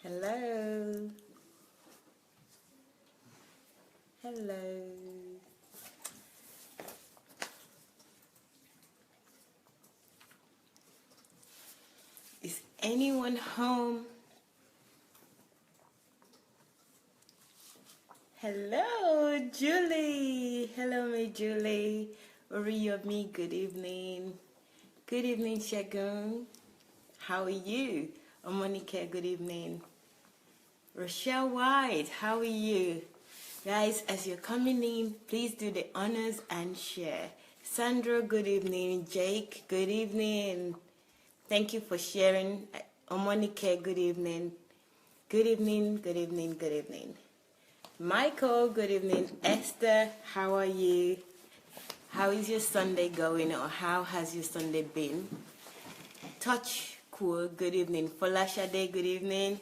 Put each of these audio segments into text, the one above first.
Hello. Hello. Is anyone home? Hello, Julie. Hello, my Julie. Oriyomi, good evening. Good evening, Shagun. How are you? Omonike, good evening. Rochelle White, how are you? Guys, as you're coming in, please do the honors and share. Sandra, good evening. Jake, good evening. Thank you for sharing. Omonike, good evening. Good evening, good evening, good evening. Michael, good evening. Esther, how are you? How is your Sunday going, or how has your Sunday been? Touch, cool, good evening. Folashade, good evening.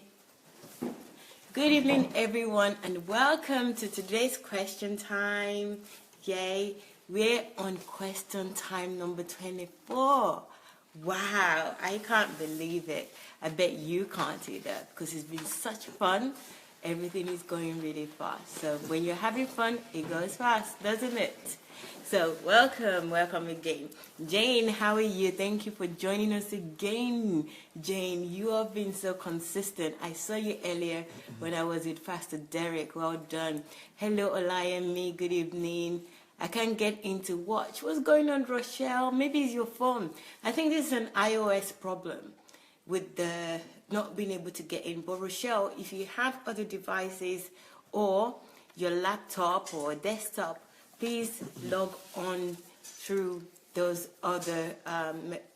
Good evening, everyone, and welcome to today's question time. Yay, we're on question time number 24. Wow, I can't believe it. I bet you can't either, because it's been such fun. Everything is going really fast. So when you're having fun, it goes fast, doesn't it? So welcome again. Jane, how are you? Thank you for joining us again. Jane, you have been so consistent. I saw you earlier when I was with Pastor Derek. Well done. Hello, Olayemi. Good evening. I can't get into watch. What's going on, Rochelle? Maybe it's your phone. I think this is an iOS problem with the not being able to get in. But Rochelle, if you have other devices or your laptop or desktop, please log on through those other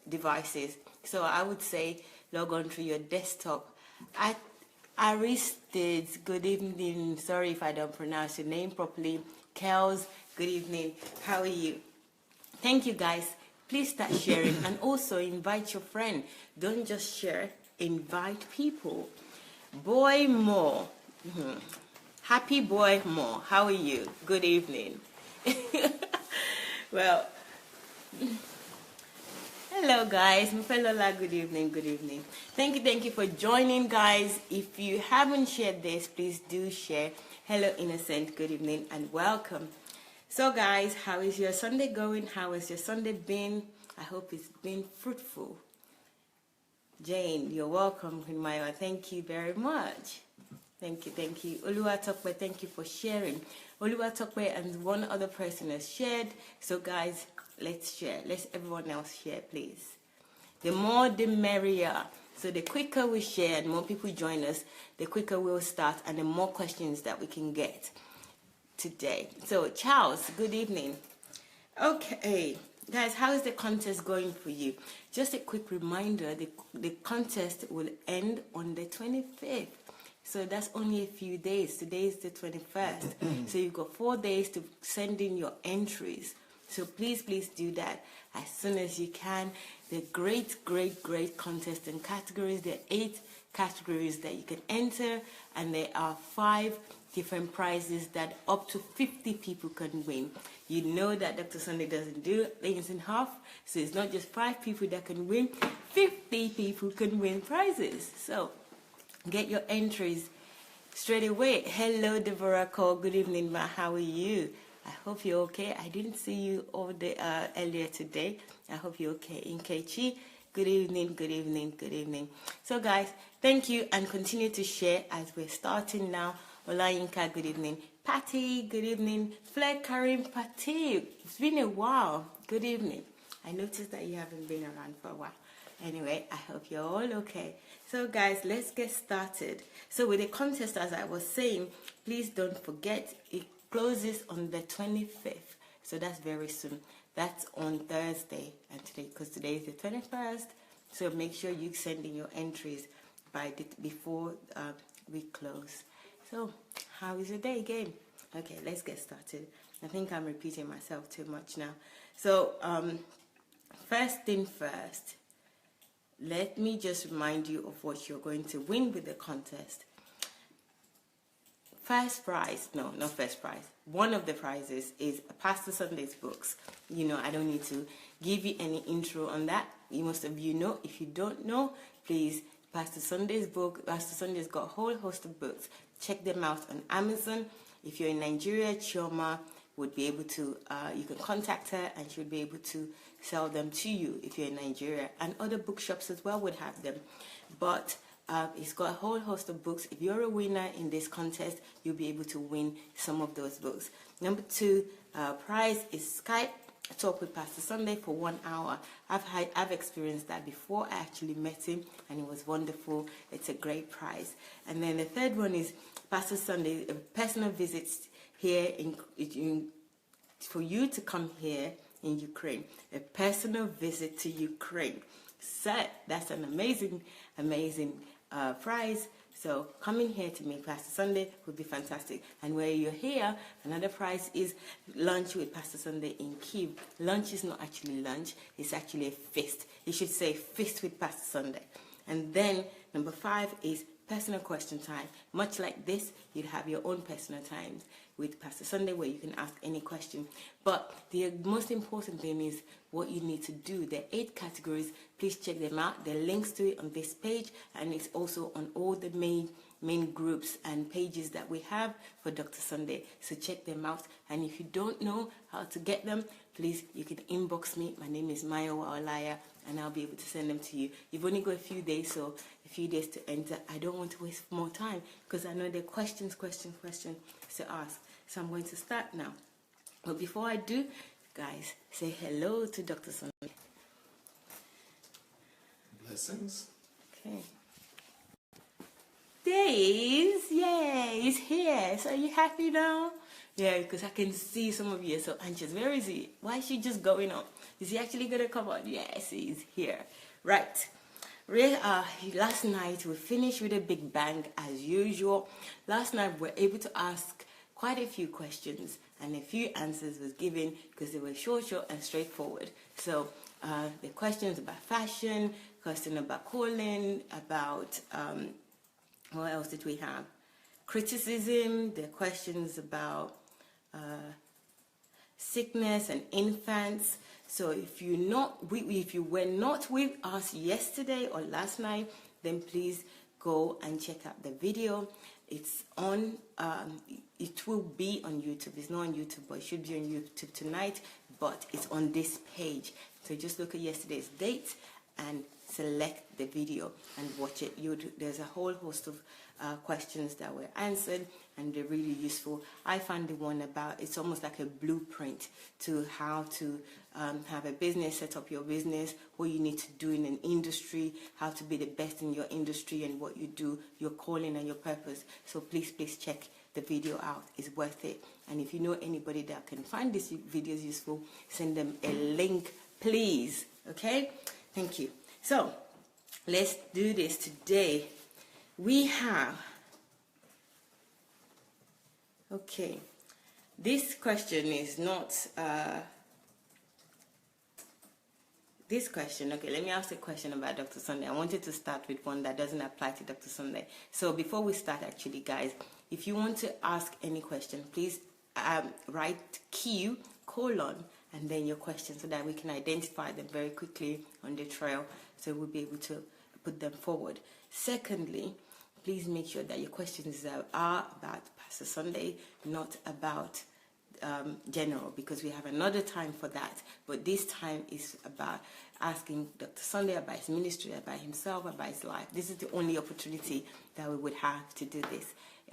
devices. So I would say log on through your desktop. Aristides, good evening. Sorry if I don't pronounce your name properly. Kels, good evening. How are you? Thank you, guys. Please start sharing and also invite your friend. Don't just share, invite people. Boy Moore. Happy Boy Moore. How are you? Good evening. Well, hello guys. Mfelola, good evening, good evening. Thank you for joining, guys. If you haven't shared this, please do share. Hello Innocent, good evening and welcome. So guys, how is your Sunday going? How has your Sunday been? I hope it's been fruitful. Jane, you're welcome, Hinmaya. Thank you very much. Thank you. Oluwatokwe, thank you for sharing. Oluwatokwe and one other person has shared. So guys, let's share. Let's everyone else share, please. The more the merrier. So the quicker we share and more people join us, the quicker we'll start and the more questions that we can get today. So Charles, good evening. Okay, guys, how is the contest going for you? Just a quick reminder, the contest will end on the 25th. So that's only a few days. Today is the 21st. So you've got 4 days to send in your entries. So please do that as soon as you can. The great contest and categories. There are 8 categories that you can enter, and there are 5 different prizes that up to 50 people can win. You know that Dr. Sandey doesn't do things in half, so it's not just 5 people that can win. 50 people can win prizes. So get your entries straight away. Hello, Deborah Cole. Good evening, ma. How are you? I hope you're okay. I didn't see you over there earlier today. I hope you're okay. Inkechi, good evening. So, guys, thank you and continue to share as we're starting now. Olayinka, good evening. Patty, good evening. Flair Karim Patty, it's been a while. Good evening. I noticed that you haven't been around for a while. Anyway, I hope you're all okay. So guys, let's get started. So with the contest, as I was saying, please don't forget, it closes on the 25th. So that's very soon. That's on Thursday. And today, because today is the 21st. So make sure you send in your entries before we close. So how is your day again? Okay, let's get started. I think I'm repeating myself too much now. So first thing first, let me just remind you of what you're going to win with the contest. First prize, no, not first prize. One of the prizes is Pastor Sunday's books. You know, I don't need to give you any intro on that. Most of you know. If you don't know, please Pastor Sandey's book. Pastor Sandey's got a whole host of books. Check them out on Amazon. If you're in Nigeria, Chioma would be able to, you can contact her and she would be able to sell them to you if you're in Nigeria. And other bookshops as well would have them. But it's got a whole host of books. If you're a winner in this contest, you'll be able to win some of those books. Number 2 prize is Skype talk with Pastor Sandey for 1 hour. I've experienced that before. I actually met him and it was wonderful. It's a great prize. And then the third one is Pastor Sandey, personal visits here for you to come here in Ukraine. A personal visit to Ukraine. So that's an amazing prize. So coming here to meet Pastor Sandey would be fantastic. And where you're here, another prize is lunch with Pastor Sandey in Kyiv. Lunch is not actually lunch, it's actually a feast. You should say feast with Pastor Sandey. And then number 5 is personal question time. Much like this, you'd have your own personal times with Pastor Sandey where you can ask any question. But the most important thing is what you need to do. There are 8 categories. Please check them out. There are links to it on this page, and it's also on all the main groups and pages that we have for Dr. Sandey. So check them out. And if you don't know how to get them, please, you can inbox me. My name is Adelaja, and I'll be able to send them to you. You've only got a few days, so a few days to enter. I don't want to waste more time because I know there are questions to ask. So I'm going to start now. But before I do, guys, say hello to Dr. Sandey. Blessings. Okay. There he is. Yay, he's here. So are you happy now? Yeah, because I can see some of you are so anxious. Where is he? Why is he just going up? Is he actually going to come out? Yes, he's here. Right. Last night we finished with a big bang as usual. Last night we were able to ask quite a few questions and a few answers was given because they were short and straightforward. So the questions about fashion, question about calling, about what else did we have? Criticism, the questions about sickness and infants. So if you were not with us yesterday or last night, then please go and check out the video. It's on, it will be on YouTube. It's not on YouTube, but it should be on YouTube tonight, but it's on this page. So just look at yesterday's date and select the video and watch it. There's a whole host of questions that were answered and they're really useful. I found the one about, it's almost like a blueprint to how to have a business, set up your business, what you need to do in an industry, how to be the best in your industry and what you do, your calling and your purpose. So please check the video out. It's worth it. And if you know anybody that can find this video useful, send them a link, please. Okay? Thank you. So let's do this today. We have, okay, this question is not, this question, okay, let me ask a question about Dr. Sandey. I wanted to start with one that doesn't apply to Dr. Sandey. So before we start, actually, guys, if you want to ask any question, please write Q, and then your question so that we can identify them very quickly on the trail so we'll be able to put them forward. Secondly, please make sure that your questions are about Pastor Sandey, not about general, because we have another time for that. But this time is about asking Dr. Sandey about his ministry, about himself, about his life. This is the only opportunity that we would have to do this,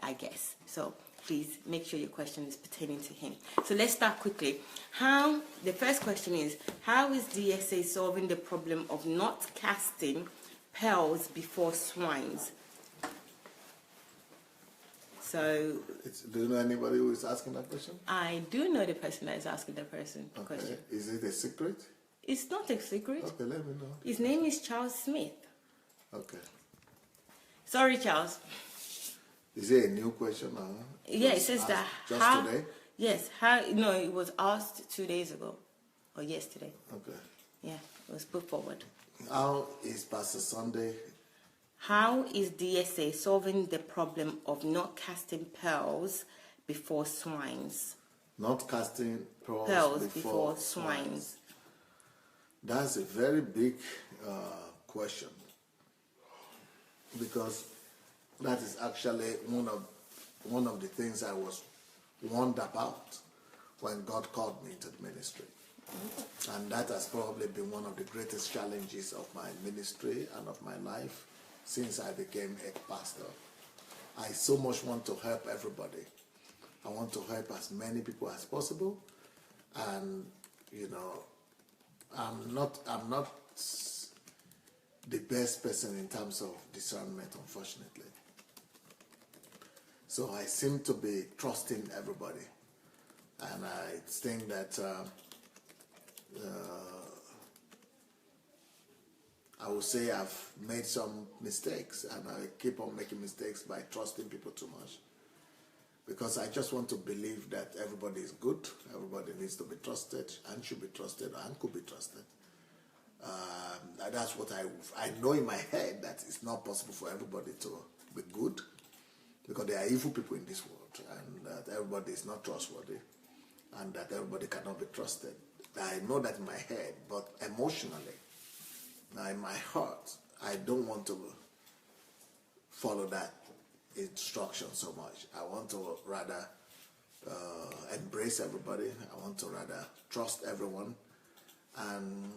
I guess. So please make sure your question is pertaining to him. So let's start quickly. The first question is, how is DSA solving the problem of not casting pearls before swines? So, do you know anybody who is asking that question? I do know the person that is asking the question. Okay. Question. Is it a secret? It's not a secret. Okay, let me know. His name is Charles Smith. Okay. Sorry, Charles. Is it a new question? Yeah, it says that. Just today? Yes. No, it was asked 2 days ago. Or yesterday. Okay. Yeah, it was put forward. How is Pastor Sandey? How is DSA solving the problem of not casting pearls before swines? Not casting pearls before swines. That's a very big question. because that is actually one of the things I was warned about when God called me into the ministry. And that has probably been one of the greatest challenges of my ministry and of my life since I became a pastor. I so much want to help everybody. I want to help as many people as possible. And, you know, I'm not the best person in terms of discernment, unfortunately. So I seem to be trusting everybody. And I think that I would say I've made some mistakes, and I keep on making mistakes by trusting people too much. Because I just want to believe that everybody is good, everybody needs to be trusted, and should be trusted, and could be trusted. That's what I know in my head, that it's not possible for everybody to be good, because there are evil people in this world, and that everybody is not trustworthy, and that everybody cannot be trusted. I know that in my head, but emotionally, in my heart, I don't want to follow that instruction so much. I want to rather embrace everybody. I want to rather trust everyone and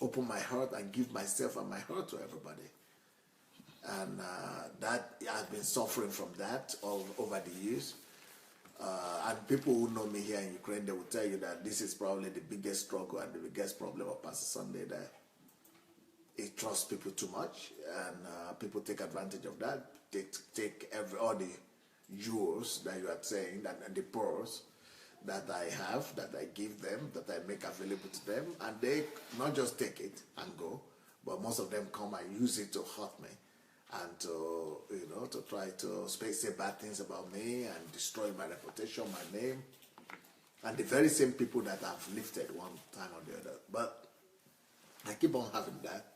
open my heart and give myself and my heart to everybody. And that I've been suffering from that all over the years. And people who know me here in Ukraine, they will tell you that this is probably the biggest struggle and the biggest problem of Pastor Sandey, that he trusts people too much, and people take advantage of that. They take all the jewels that you are saying, and the pearls that I have, that I give them, that I make available to them, and they not just take it and go, but most of them come and use it to hurt me, and to, you know, to try to say bad things about me and destroy my reputation, my name, and the very same people that I've lifted one time or the other. But I keep on having that.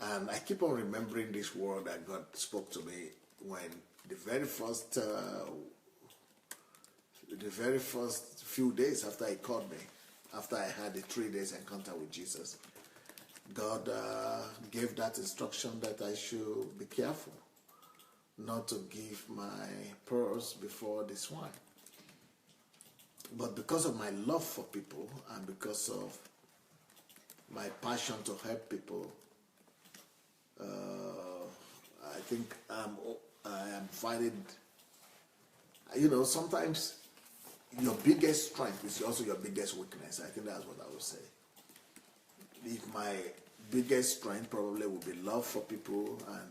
And I keep on remembering this word that God spoke to me when the very first few days after He called me, after I had a 3 days encounter with Jesus. God gave that instruction that I should be careful not to give my pearls before the swine. But because of my love for people and because of my passion to help people, I think I am finding, you know, sometimes your biggest strength is also your biggest weakness. I think that's what I would say. If my biggest strength probably would be love for people and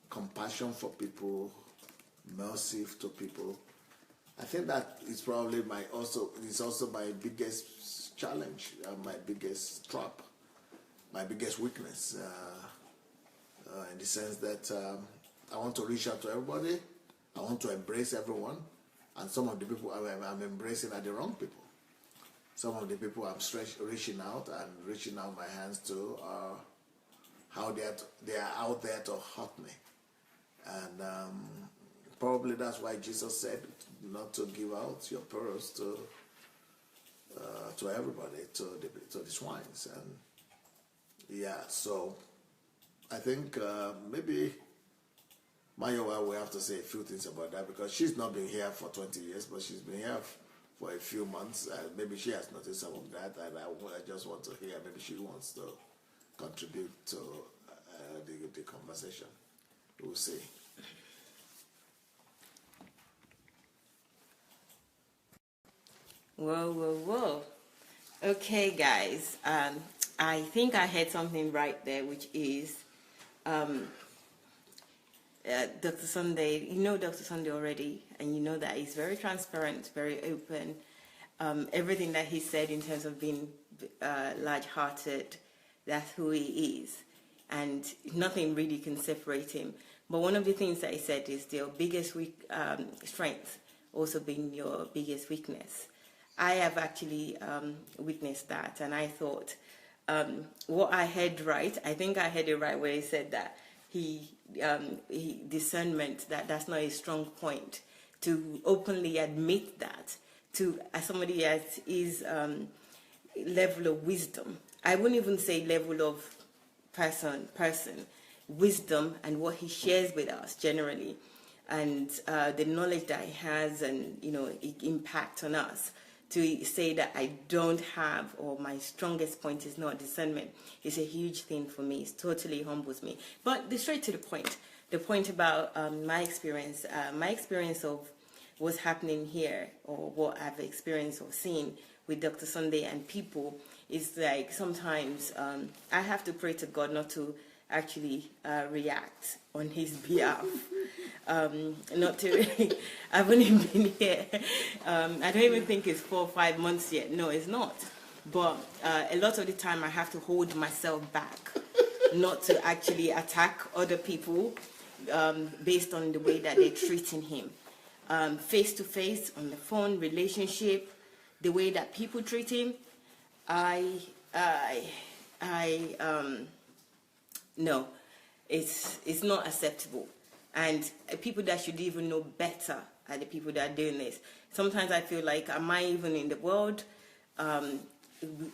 compassion for people, mercy to people, I think that is probably also my biggest challenge, my biggest trap, my biggest weakness. In the sense that I want to reach out to everybody, I want to embrace everyone, and some of the people I'm embracing are the wrong people. Some of the people I'm reaching out my hands to are how they are out there to hurt me, and probably that's why Jesus said not to give out your pearls to everybody, to the swines, and yeah, so. I think maybe Mayowa will have to say a few things about that, because she's not been here for 20 years, but she's been here for a few months. Maybe she has noticed some of that, and I just want to hear. Maybe she wants to contribute to the conversation. We'll see. Whoa. Okay, guys. I think I heard something right there, which is Dr. Sandey. You know Dr. Sandey already, and you know that he's very transparent, very open. Everything that he said in terms of being large-hearted, that's who he is, and nothing really can separate him. But one of the things that he said is your biggest strength also being your biggest weakness. I have actually witnessed that, and I thought what I heard right. I think I heard it right where he said that he discernment, that's not a strong point, to openly admit that to somebody at his level of wisdom. I wouldn't even say level of person. wisdom and what he shares with us generally, and the knowledge that he has, and impact on us, to say that I don't have, or my strongest point is not discernment, is a huge thing for me. It totally humbles me. But straight to the point about my experience of what's happening here, or what I've experienced or seen with Dr. Sandei and people, is like sometimes I have to pray to God not to actually react on his behalf. Not to, I've only been here, I don't even think it's 4 or 5 months yet. No, it's not. But a lot of the time I have to hold myself back, not to actually attack other people based on the way that they're treating him. Face to face, on the phone, relationship, the way that people treat him, no, it's not acceptable. And people that should even know better are the people that are doing this. Sometimes I feel like, am I even in the world?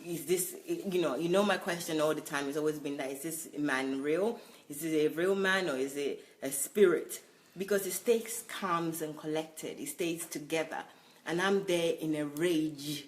Is this, my question all the time has always been that, is this man real? Is it a real man, or is it a spirit? Because it stays calm and collected. It stays together. And I'm there in a rage,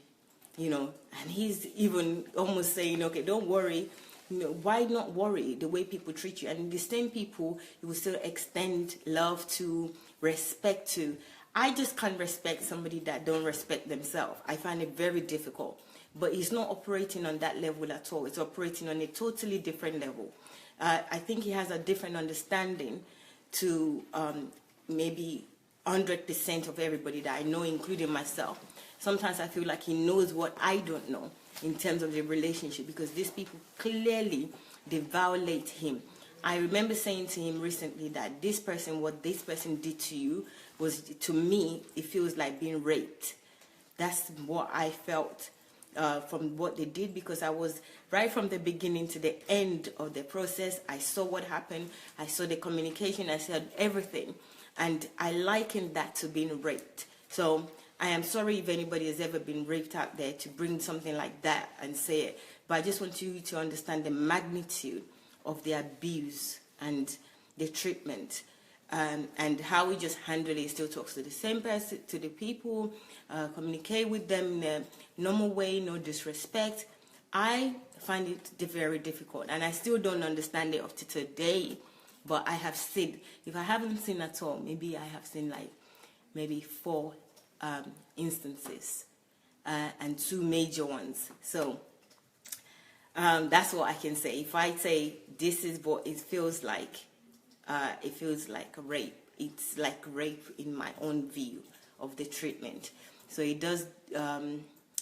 and he's even almost saying, okay, don't worry. Why not worry the way people treat you? And the same people you will still extend love to, respect to. I just can't respect somebody that don't respect themselves. I find it very difficult. But he's not operating on that level at all. It's operating on a totally different level. I think he has a different understanding to maybe 100% of everybody that I know, including myself. Sometimes I feel like he knows what I don't know in terms of the relationship, because these people clearly, they violate him. I remember saying to him recently that what this person did to you was, to me, it feels like being raped. That's what I felt from what they did, because I was right from the beginning to the end of the process. I saw what happened. I saw the communication. I saw everything. And I likened that to being raped. So I am sorry if anybody has ever been raped out there to bring something like that and say it. But I just want you to understand the magnitude of the abuse and the treatment, and how we just handle it. Still talks to the same person, to the people, communicate with them in a normal way, no disrespect. I find it very difficult, and I still don't understand it up to today. But I have seen, if I haven't seen at all, maybe I have seen maybe 4 instances, and 2 major ones. So that's what I can say. If I say this is what it feels like a rape. It's like rape in my own view of the treatment. So it does.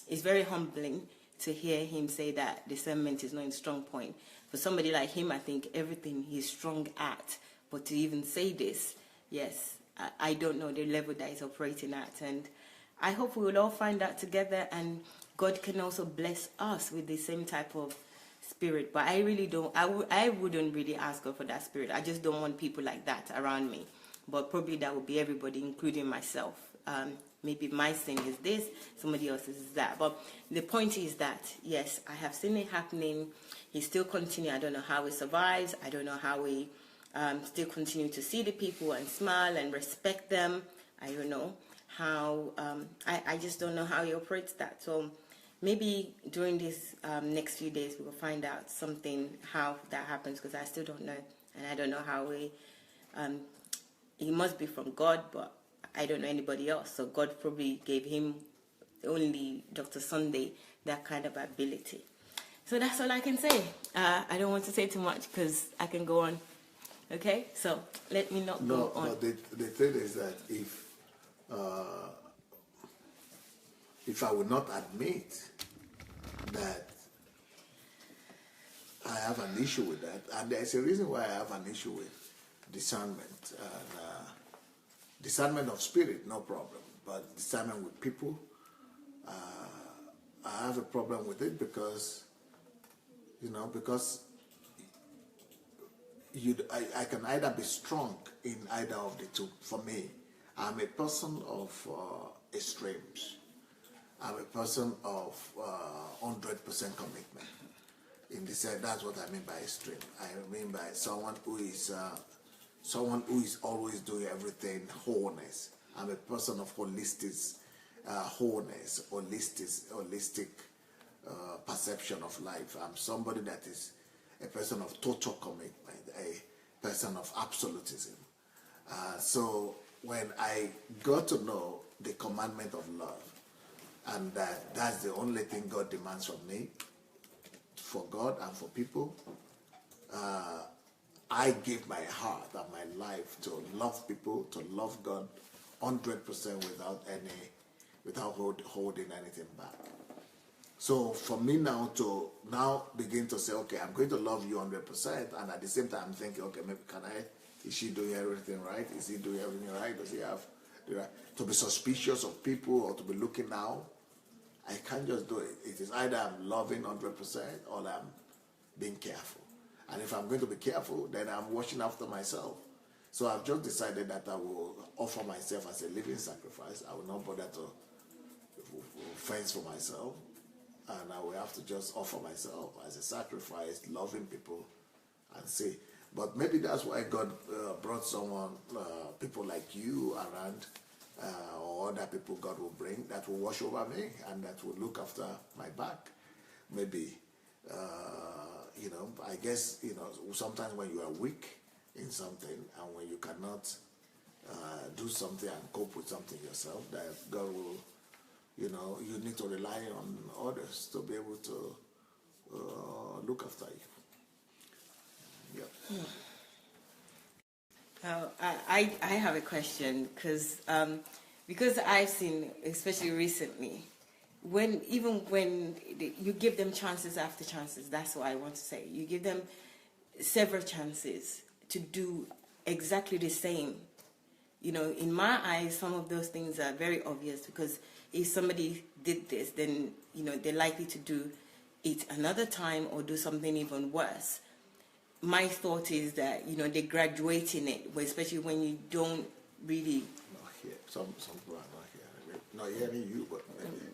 It's very humbling to hear him say that discernment is not his strong point. For somebody like him, I think everything he's strong at. But to even say this, yes, I don't know the level that he's operating at. And I hope we will all find out together, and God can also bless us with the same type of spirit. But I really don't, I wouldn't really ask God for that spirit. I just don't want people like that around me. But probably that would be everybody, including myself. Maybe my sin is this, somebody else's is that. But the point is that, yes, I have seen it happening. He still continues. I don't know how he survives. I don't know how he still continues to see the people and smile and respect them. I don't know how, I just don't know how he operates that. So maybe during these next few days, we will find out how that happens, because I still don't know. And I don't know how he must be from God, but I don't know anybody else. So God probably gave him, only Dr. Sandei, that kind of ability. So that's all I can say. I don't want to say too much because I can go on. Okay? So let me not go on. No, the thing is that if I would not admit that I have an issue with that, and there's a reason why I have an issue with discernment. Discernment of spirit, no problem. But discernment with people, I have a problem with it because, I can either be strong in either of the two. For me, I'm a person of extremes. I'm a person of 100% commitment. In the sense, that's what I mean by extreme. I mean by someone who is always doing everything wholeness. I'm a person of holistic wholeness, holistic perception of life. I'm somebody that is a person of total commitment, a person of absolutism. So when I got to know the commandment of love, and that's the only thing God demands from me, for God and for people, I give my heart and my life to love people, to love God 100% without holding anything back. So for me now to begin to say, okay, I'm going to love you 100%, and at the same time I'm thinking, okay, maybe is she doing everything right? Is he doing everything right? Does he have the right? To be suspicious of people or to be looking now, I can't just do it. It is either I'm loving 100% or I'm being careful. And if I'm going to be careful, then I'm watching after myself. So I've just decided that I will offer myself as a living sacrifice. I will not bother to fence for myself. And I will have to just offer myself as a sacrifice, loving people, and see. But maybe that's why God brought people like you around, or other people God will bring that will watch over me and that will look after my back. Maybe, I guess, sometimes when you are weak in something and when you cannot do something and cope with something yourself, that God will, you need to rely on others to be able to look after you. Yeah. I have a question because I've seen, especially recently, when you give them chances after chances, that's what I want to say. You give them several chances to do exactly the same. In my eyes, some of those things are very obvious, because if somebody did this, then, they're likely to do it another time or do something even worse. My thought is that, they graduate in it, especially when you don't really... Not here. Some people are not here. Not hearing you, but maybe.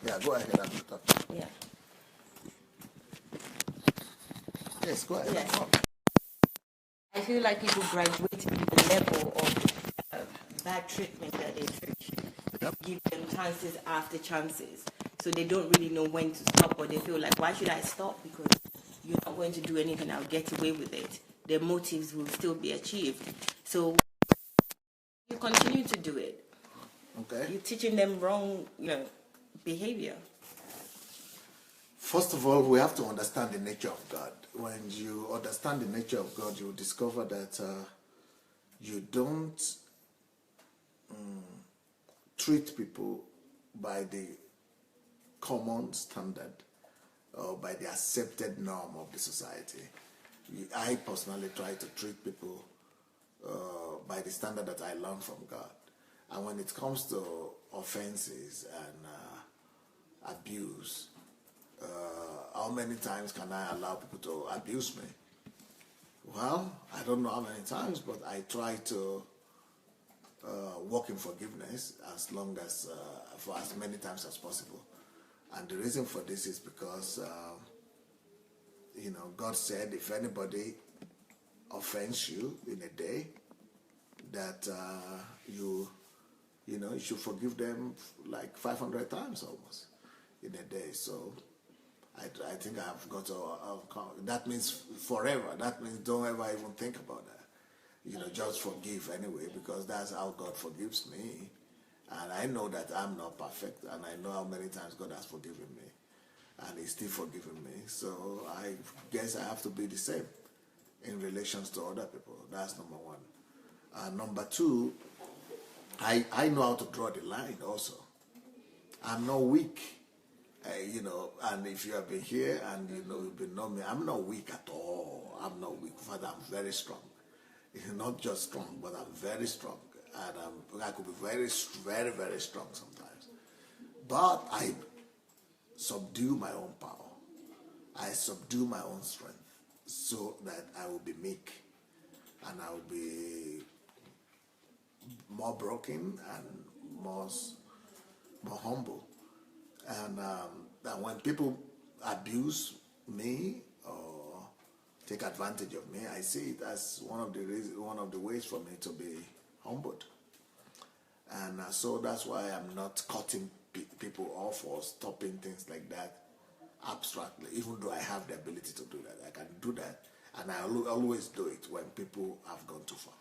Yeah, go ahead and talk. Yeah. Yes, go ahead. Yes. I feel like people graduate to the level of bad treatment that they treat. Yep. Give them chances after chances. So they don't really know when to stop, or they feel like, why should I stop? Because you're not going to do anything, I'll get away with it. Their motives will still be achieved. So you continue to do it. Okay. You're teaching them wrong, behavior. First of all, we have to understand the nature of God. When you understand the nature of God, you will discover that you don't treat people by the common standard or by the accepted norm of the society. I personally try to treat people by the standard that I learned from God. And when it comes to offenses and abuse, how many times can I allow people to abuse me? Well, I don't know how many times, but I try to walk in forgiveness for as many times as possible. And the reason for this is because, God said if anybody offends you in a day, that you should forgive them like 500 times almost in a day. So I think I've got to, that means forever. That means don't ever even think about that. Just forgive anyway, because that's how God forgives me. And I know that I'm not perfect, and I know how many times God has forgiven me, and He's still forgiving me. So I guess I have to be the same in relations to other people. That's number one. Number two, I know how to draw the line also. I'm not weak. And if you have been here and you've been knowing me, I'm not weak at all. I'm not weak. In fact, I'm very strong. Not just strong, but I'm very strong. And I could be very, very, very strong sometimes. But I subdue my own power. I subdue my own strength so that I will be meek and I will be more broken and more humble. And when people abuse me or take advantage of me. I see it as one of the ways for me to be humbled. And so that's why I'm not cutting people off or stopping things like that abstractly, even though I have the ability to do that. I can do that, and I always do it when people have gone too far.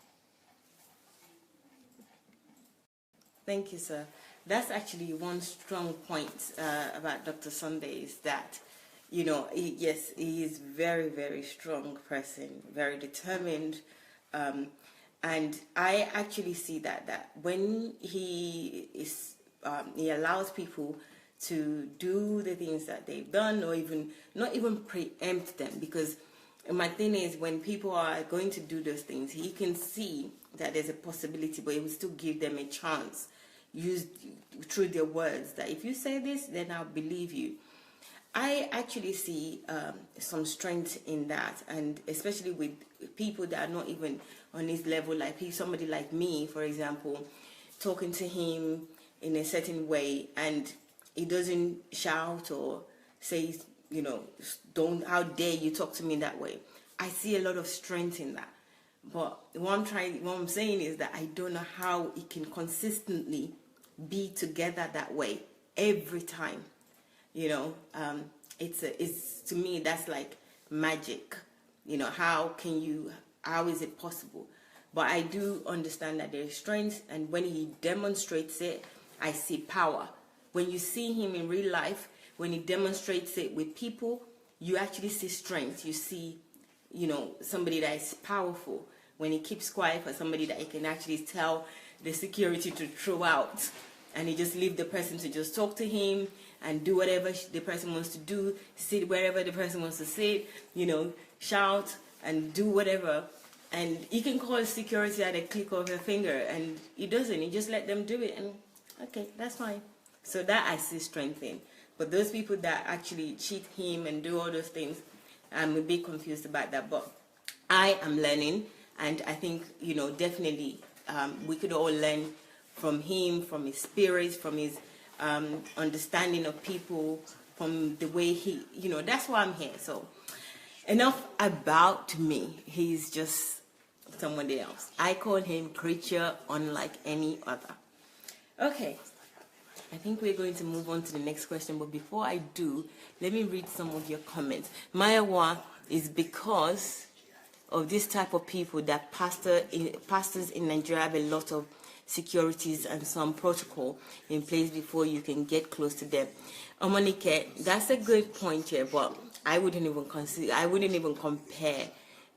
Thank you, sir. That's actually one strong point about Dr. Sandey, is that, you know, yes, he is very, very strong person, very determined. And I actually see that when he is, he allows people to do the things that they've done, or even not even preempt them, because my thing is, when people are going to do those things, he can see that there's a possibility, but he will still give them a chance, used through their words, that if you say this, then I'll believe you. I actually see some strength in that, and especially with people that are not even on his level, like somebody like me, for example, talking to him in a certain way, and he doesn't shout or say, you know, how dare you talk to me that way. I see a lot of strength in that. But what I'm saying is that I don't know how it can consistently be together that way every time. You know, it's to me, that's like magic. You know, how is it possible? But I do understand that there is strength, and when he demonstrates it, I see power. When you see him in real life, when he demonstrates it with people, you actually see strength. You see, you know, somebody that is powerful. When he keeps quiet, for somebody that he can actually tell the security to throw out, and he just leave the person to just talk to him and do whatever the person wants to do, sit wherever the person wants to sit, you know, shout and do whatever. And he can call security at a click of a finger, and he doesn't. He just let them do it, and okay, that's fine. So that I see strength in. But those people that actually cheat him and do all those things, I'm a bit confused about that. But I am learning, and I think, you know, definitely we could all learn from him, from his spirit, from his understanding of people, from the way he, you know, that's why I'm here. So enough about me. He's just somebody else. I call him creature unlike any other. Okay. I think we're going to move on to the next question, but before I do, let me read some of your comments. Mayawa is because of this type of people that pastors in Nigeria have a lot of securities and some protocol in place before you can get close to them. Omonike, that's a good point here, but I wouldn't even compare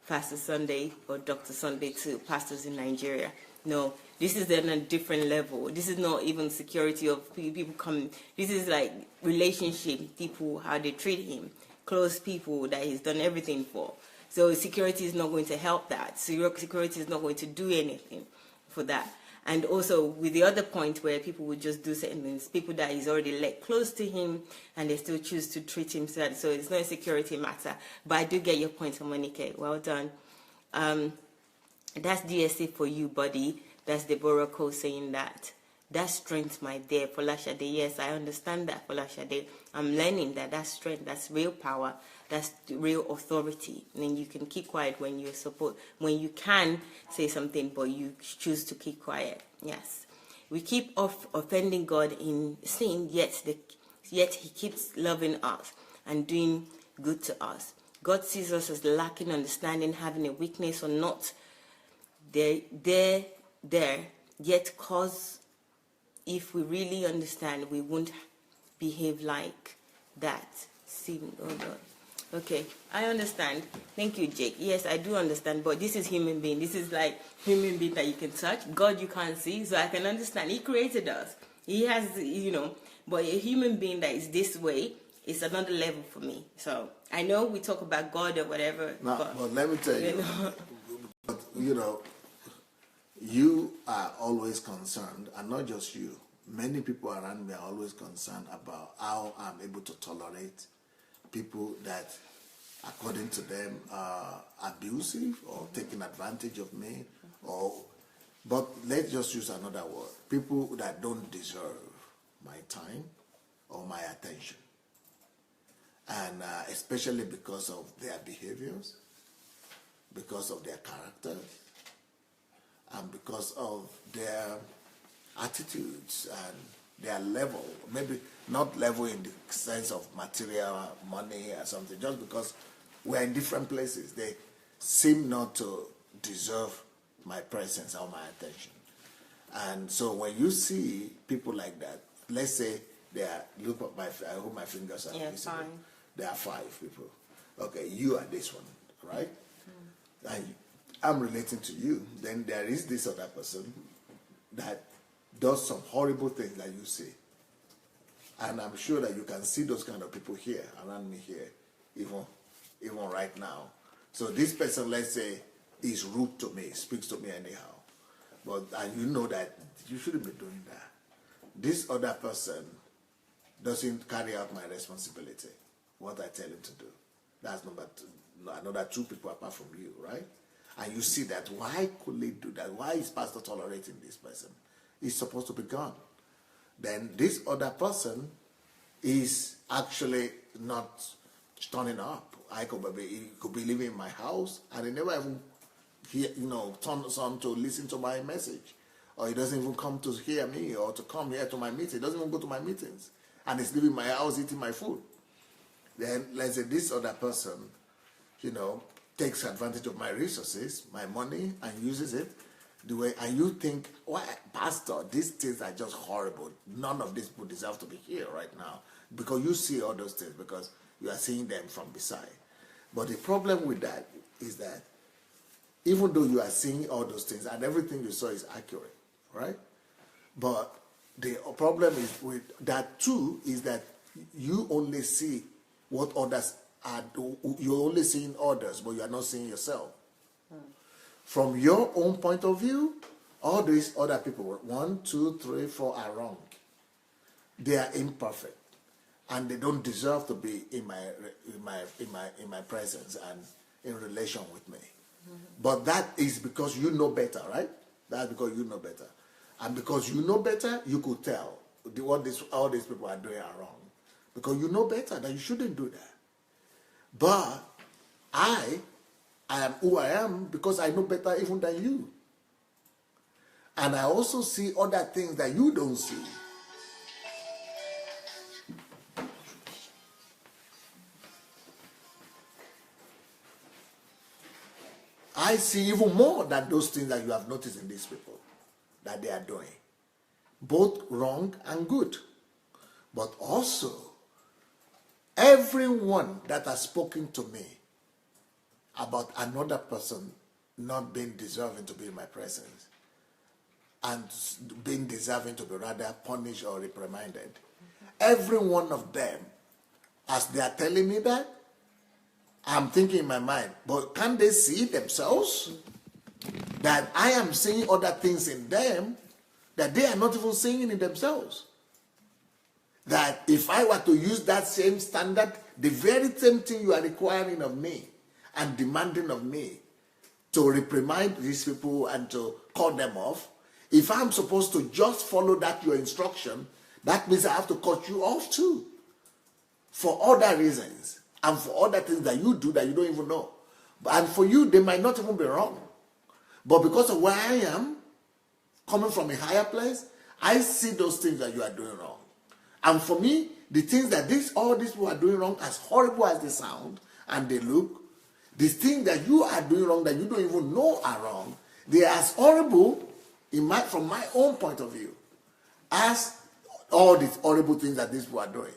Pastor Sandey or Dr. Sandey to pastors in Nigeria. No, this is on a different level. This is not even security of people coming. This is like relationship, people, how they treat him, close people that he's done everything for. So security is not going to help that. Security is not going to do anything for that. And also with the other point where people would just do certain things, people that he's already let close to him and they still choose to treat him so it's not a security matter. But I do get your point, Monique. Well done. That's DSC for you, buddy. That's Deborah Cole saying that. That's strength, my dear. Folashade, yes, I understand that, Folashade. I'm learning that that's strength, that's real power, that's real authority. And you can keep quiet when when you can say something, but you choose to keep quiet. Yes. We keep offending God in sin, yet he keeps loving us and doing good to us. God sees us as lacking understanding, having a weakness or not there, yet cause if we really understand, we won't behave like that. Oh God. Okay, I understand. Thank you, Jake. Yes, I do understand, but this is human being. This is like human being that you can touch. God you can't see, so I can understand. He created us. He has, you know, but a human being that is this way is another level for me. So I know we talk about God or whatever. No, but let me tell you, you know, you are always concerned, and not just you. Many people around me are always concerned about how I'm able to tolerate people that, according to them, are abusive or taking advantage of me. But let's just use another word. People that don't deserve my time or my attention. And especially because of their behaviors, because of their characters, and because of their attitudes and their level. Maybe not level in the sense of material, money or something, just because we're in different places. They seem not to deserve my presence or my attention. And so when you see people like that, let's say they are, look at I hope my fingers are visible. Fine. There are 5 people. Okay, you are this one, right? And I'm relating to you. Then there is this other person that does some horrible things that you see. And I'm sure that you can see those kind of people here, around me here, even right now. So this person, let's say, is rude to me, speaks to me anyhow. But and you know that you shouldn't be doing that. This other person doesn't carry out my responsibility, what I tell him to do. That's another 2 people apart from you, right? And you see that, why could they do that? Why is pastor tolerating this person? He's supposed to be gone. Then this other person is actually not turning up. He could be living in my house, and he never even turns on to listen to my message. Or he doesn't even come to hear me or to come here to my meeting. He doesn't even go to my meetings. And he's leaving my house eating my food. Then let's say this other person, takes advantage of my resources, my money, and uses it the way, and you think, why, Pastor, these things are just horrible. None of these people deserve to be here right now. Because you see all those things, because you are seeing them from beside. But the problem with that is that even though you are seeing all those things and everything you saw is accurate, right? But the problem is with that too is that you only see what others are doing. You're only seeing others, but you are not seeing yourself. From your own point of view, all these other people, 1, 2, 3, 4 are wrong. They are imperfect, and they don't deserve to be in my presence and in relation with me. But that is because you know better, right? That's because you know better. And because you know better, you could tell what all these people are doing are wrong. Because you know better that you shouldn't do that. But I am who I am because I know better even than you. And I also see other things that you don't see. I see even more than those things that you have noticed in these people that they are doing. Both wrong and good. But also, everyone that has spoken to me about another person not being deserving to be in my presence and being deserving to be rather punished or reprimanded, every one of them, as they are telling me that, I'm thinking in my mind, but can they see themselves? That I am seeing other things in them that they are not even seeing in themselves. That if I were to use that same standard, the very same thing you are requiring of me and demanding of me to reprimand these people and to call them off, if I'm supposed to just follow that your instruction, that means I have to cut you off too. For other reasons. And for other things that you do that you don't even know. And for you, they might not even be wrong. But because of where I am, coming from a higher place, I see those things that you are doing wrong. And for me, the things that all these people are doing wrong, as horrible as they sound and they look, the things that you are doing wrong that you don't even know are wrong, they are as horrible from my own point of view as all these horrible things that these people are doing.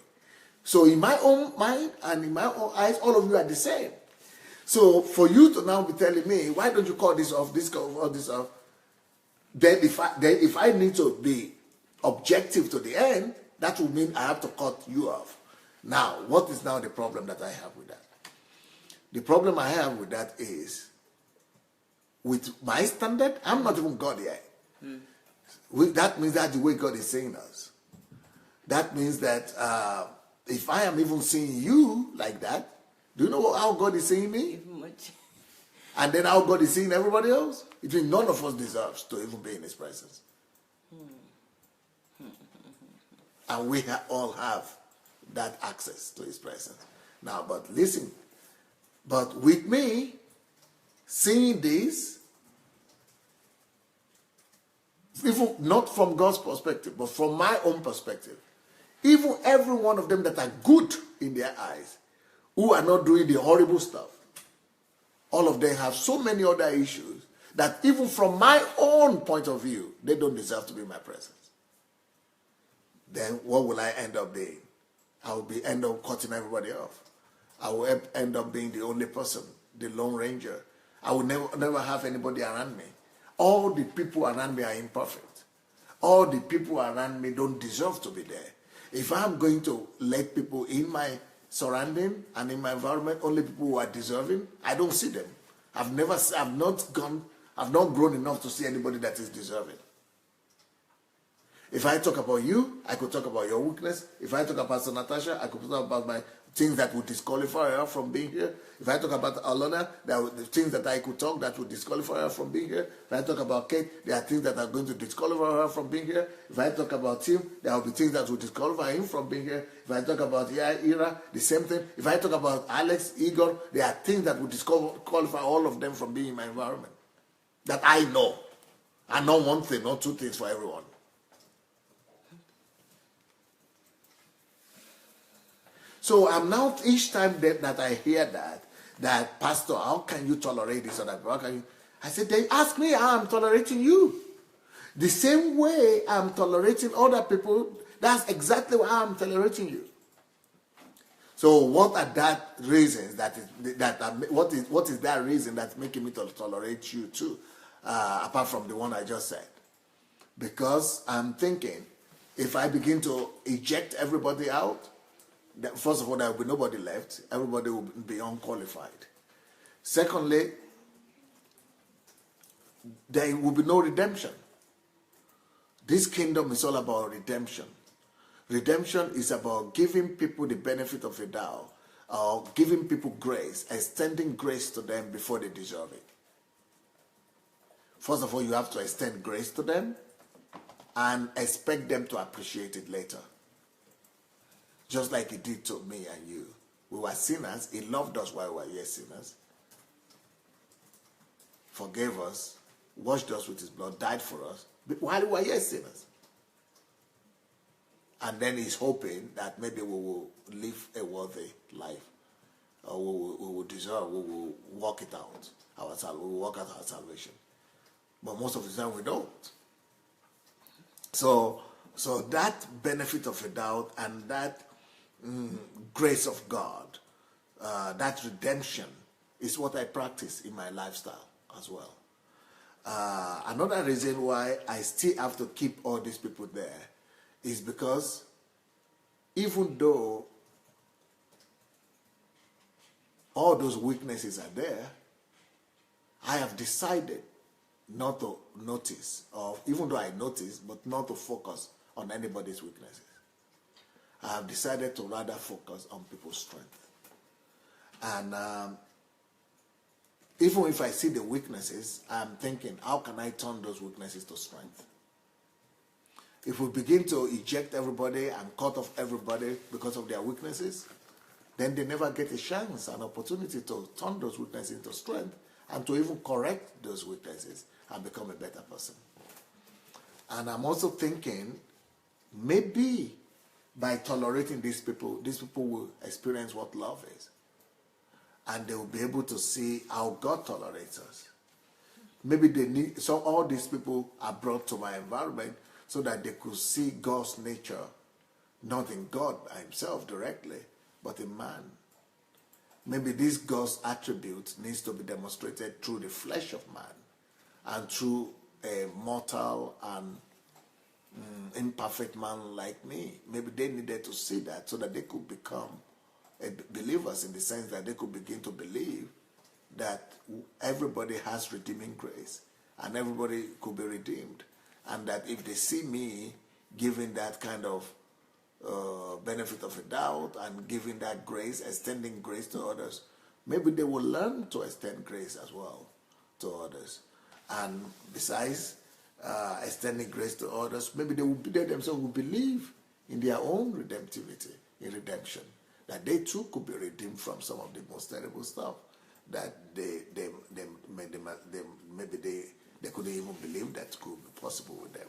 So in my own mind and in my own eyes, all of you are the same. So for you to now be telling me, why don't you call this off, this off? Then if I need to be objective to the end, that will mean I have to cut you off. Now, what is now the problem that I have with that? The problem I have with that is, with my standard, I'm not even God yet. That means that's the way God is seeing us. That means that if I am even seeing you like that, do you know how God is seeing me? Even much. And then how God is seeing everybody else? It means none of us deserves to even be in His presence. And we all have that access to His presence. Now, but listen, but with me, seeing this, even not from God's perspective, but from my own perspective, even every one of them that are good in their eyes, who are not doing the horrible stuff, all of them have so many other issues that even from my own point of view, they don't deserve to be in my presence. Then what will I end up being? I will end up cutting everybody off. I will end up being the only person, the Lone Ranger. I will never have anybody around me. All the people around me are imperfect. All the people around me don't deserve to be there. If I'm going to let people in my surrounding and in my environment, only people who are deserving, I don't see them. I've not grown enough to see anybody that is deserving. If I talk about you, I could talk about your weakness. If I talk about Pastor Natasha, I could talk about my things that would disqualify her from being here. If I talk about Alona, there are the things that I could talk that would disqualify her from being here. If I talk about Kate, there are things that are going to disqualify her from being here. If I talk about Tim, there will be things that will disqualify him from being here. If I talk about Ira, the same thing. If I talk about Alex, Igor, there are things that would disqualify all of them from being in my environment. That I know. I know one thing, not two things for everyone. So I'm now, each time that I hear that Pastor, how can you tolerate this or that? How can you? I said, they ask me how I'm tolerating you. The same way I'm tolerating other people, that's exactly how I'm tolerating you. So what are that reasons what is that reason that's making me to tolerate you too, apart from the one I just said? Because I'm thinking, if I begin to eject everybody out, first of all, there will be nobody left. Everybody will be unqualified. Secondly, there will be no redemption. This kingdom is all about redemption. Redemption is about giving people the benefit of a doubt, or giving people grace, extending grace to them before they deserve it. First of all, you have to extend grace to them and expect them to appreciate it later. Just like he did to me and you. We were sinners. He loved us while we were yet sinners. Forgave us. Washed us with his blood. Died for us. While we were yet sinners. And then he's hoping that maybe we will live a worthy life. Or we will deserve, we will work it out. We will work out our salvation. But most of the time we don't. So that benefit of a doubt and that grace of God, that redemption is what I practice in my lifestyle as well. Another reason why I still have to keep all these people there is because even though all those weaknesses are there, I have decided not to notice, or even though I notice, but not to focus on anybody's weaknesses. I have decided to rather focus on people's strength. And even if I see the weaknesses, I'm thinking, how can I turn those weaknesses to strength? If we begin to eject everybody and cut off everybody because of their weaknesses, then they never get a chance, an opportunity to turn those weaknesses into strength and to even correct those weaknesses and become a better person. And I'm also thinking, maybe by tolerating these people will experience what love is. And they will be able to see how God tolerates us. Maybe they need, so all these people are brought to my environment so that they could see God's nature, not in God himself directly, but in man. Maybe this God's attribute needs to be demonstrated through the flesh of man and through a mortal and imperfect man like me. Maybe they needed to see that so that they could become believers, in the sense that they could begin to believe that everybody has redeeming grace and everybody could be redeemed, and that if they see me giving that kind of benefit of a doubt and giving that grace, extending grace to others, maybe they will learn to extend grace as well to others. And besides extending grace to others, maybe they themselves will believe in their own redemptivity, in redemption. that they too could be redeemed from some of the most terrible stuff that maybe they couldn't even believe that could be possible with them.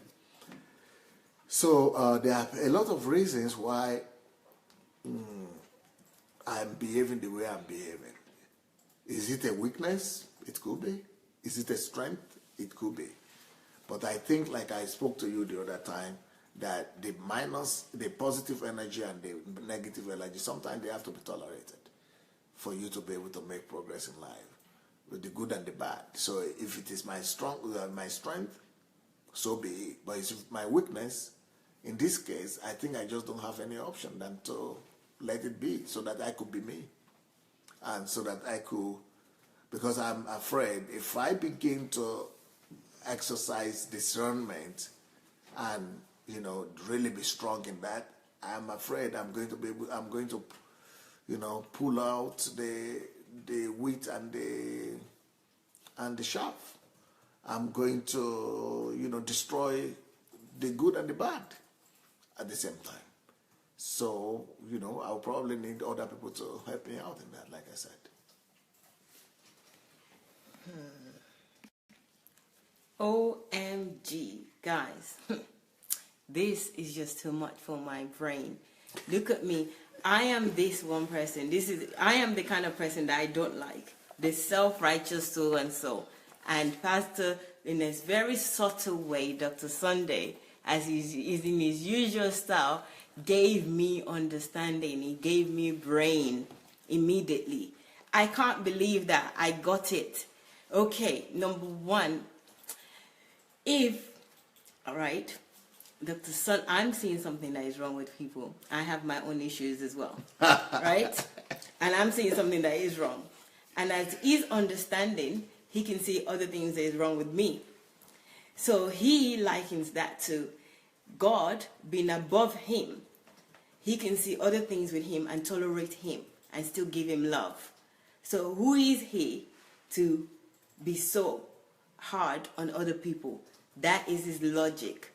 So there are a lot of reasons why I'm behaving the way I'm behaving. Is it a weakness? It could be. Is it a strength? It could be. But I think, like I spoke to you the other time, that the positive energy and the negative energy, sometimes they have to be tolerated for you to be able to make progress in life, with the good and the bad. So if it is my strength, so be it. But it's my weakness, in this case, I think I just don't have any option than to let it be, so that I could be me. And so that I could, because I'm afraid if I begin to exercise discernment and, really be strong in that, I'm afraid I'm going to pull out the wheat and the chaff. I'm going to, destroy the good and the bad at the same time. So, I'll probably need other people to help me out in that, like I said. OMG, guys. This is just too much for my brain. Look at me. I am this one person. I am the kind of person that I don't like. The self-righteous so-and-so. And Pastor, in a very subtle way, Dr. Sandei, as is in his usual style, gave me understanding. He gave me brain immediately. I can't believe that I got it. Okay, number one, all right, Dr. Sun, I'm seeing something that is wrong with people. I have my own issues as well, right? And I'm seeing something that is wrong. And as he's understanding, he can see other things that is wrong with me. So he likens that to God being above him. He can see other things with him and tolerate him and still give him love. So who is he to be so hard on other people? That is his logic.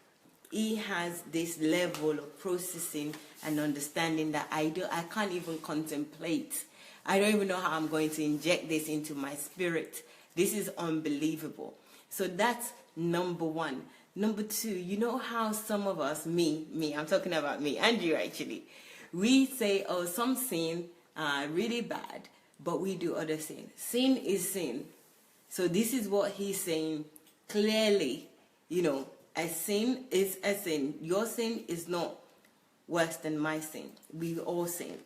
He has this level of processing and understanding that I can't even contemplate. I don't even know how I'm going to inject this into my spirit. This is unbelievable. So that's number one. Number two, you know how some of us, me, I'm talking about me and you actually, we say, oh, some sin are really bad, but we do other sin. Sin is sin. So this is what he's saying clearly, a sin is a sin. Your sin is not worse than my sin. We all sin.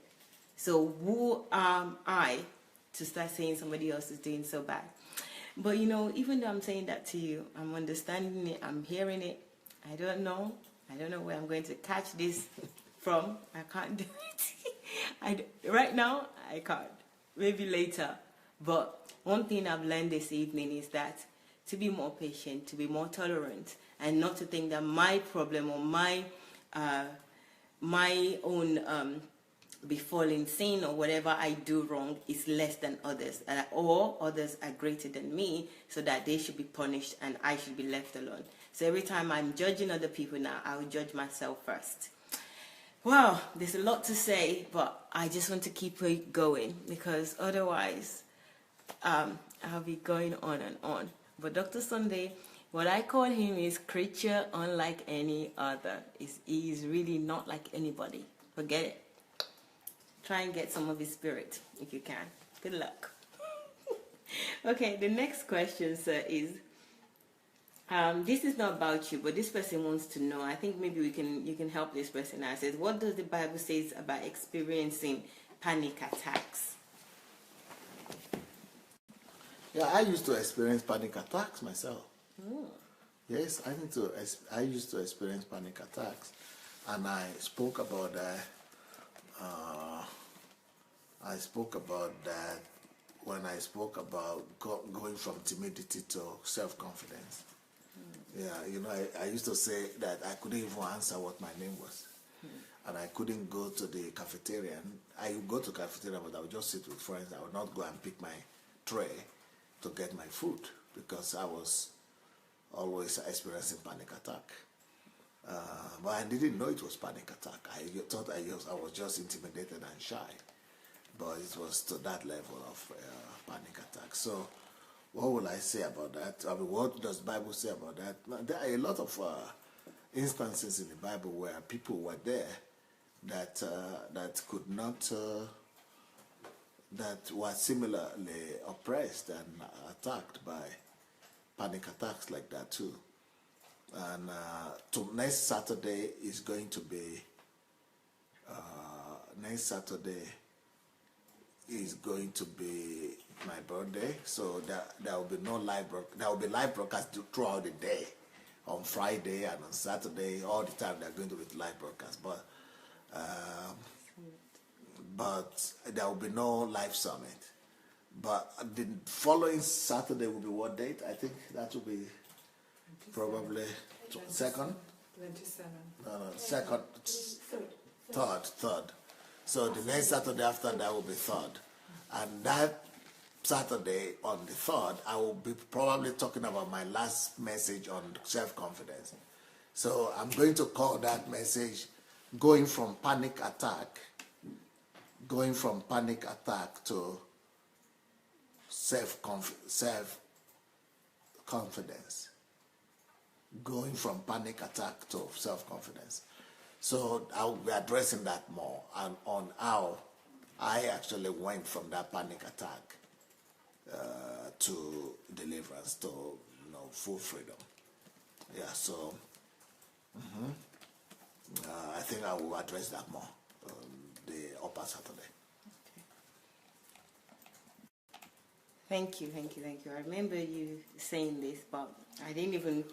So who am I to start saying somebody else is doing so bad? But even though I'm saying that to you, I'm understanding it, I'm hearing it. I don't know where I'm going to catch this from. I can't do it. Right now, I can't. Maybe later. But one thing I've learned this evening is that to be more patient, to be more tolerant, and not to think that my problem or my own befallen sin or whatever I do wrong is less than others, or others are greater than me, so that they should be punished and I should be left alone. So every time I'm judging other people now, I will judge myself first. Wow, there's a lot to say, but I just want to keep it going, because otherwise I'll be going on and on. But Dr. Sandei, what I call him is creature unlike any other. He is really not like anybody. Forget it. Try and get some of his spirit if you can. Good luck. Okay, the next question, sir, is this is not about you, but this person wants to know. I think maybe you can help this person out. It says, what does the Bible say about experiencing panic attacks? Yeah, I used to experience panic attacks myself. Oh. Yes, I used to experience panic attacks, and I spoke about that. I spoke about that when I spoke about going from timidity to self-confidence. Yeah, I used to say that I couldn't even answer what my name was. And I couldn't go to the cafeteria. I would go to the cafeteria, but I would just sit with friends. I would not go and pick my tray to get my food, because I was always experiencing panic attack. But I didn't know it was panic attack. I thought I was just intimidated and shy. But it was to that level of panic attack. So what will I say about that? I mean, what does the Bible say about that? Now, there are a lot of instances in the Bible where people were there that could not, that were similarly oppressed and attacked by panic attacks like that too. And next Saturday is going to be my birthday, so there will be no live there will be live broadcast throughout the day, on Friday and on Saturday. All the time there are going to be live broadcasts, but there will be no live summit. But the following Saturday will be what date? I think that will be probably second. 27. No, second, third. So the next Saturday after that will be third, and that Saturday on the third, I will be probably talking about my last message on self-confidence. So I'm going to call that message "Going from Panic Attack to self-confidence." Going from panic attack to self-confidence. So I'll be addressing that more, and on how I actually went from that panic attack to deliverance, to full freedom. Yeah. So I think I will address that more on the upper Saturday. Thank you. I remember you saying this, but I didn't even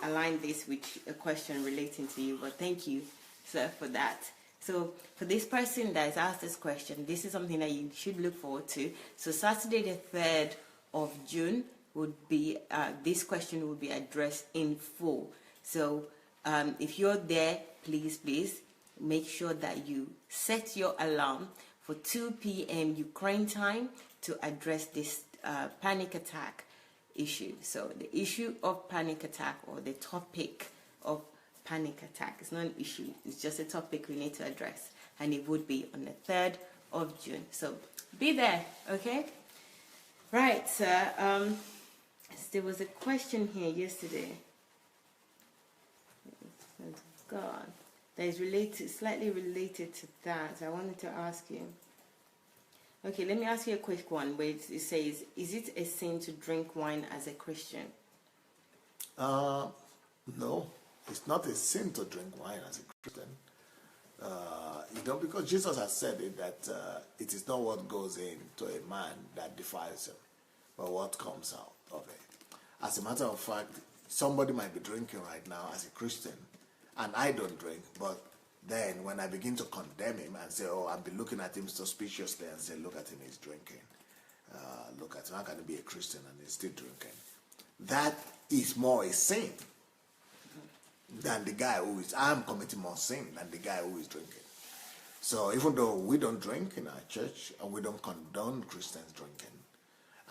align this with a question relating to you, but thank you, sir, for that. So for this person that has asked this question, this is something that you should look forward to. So Saturday the 3rd of June would be, this question will be addressed in full. So if you're there, please make sure that you set your alarm for 2 p.m. Ukraine time to address this panic attack issue. So the issue of panic attack, or the topic of panic attack, is not an issue, it's just a topic we need to address, and it would be on the 3rd of June. So be there, okay? Right, sir. There was a question here yesterday. God, that is slightly related to that. I wanted to ask you. Okay, let me ask you a quick one where it says, is it a sin to drink wine as a Christian? No, it's not a sin to drink wine as a Christian. Because Jesus has said it, that it is not what goes into a man that defiles him, but what comes out of it. As a matter of fact, somebody might be drinking right now as a Christian, and I don't drink, but then when I begin to condemn him and say, oh, I'll be looking at him suspiciously and say, look at him, he's drinking. Look at him, how can he be a Christian and he's still drinking? That is more a sin than the guy who is, I'm committing more sin than the guy who is drinking. So even though we don't drink in our church and we don't condone Christians drinking,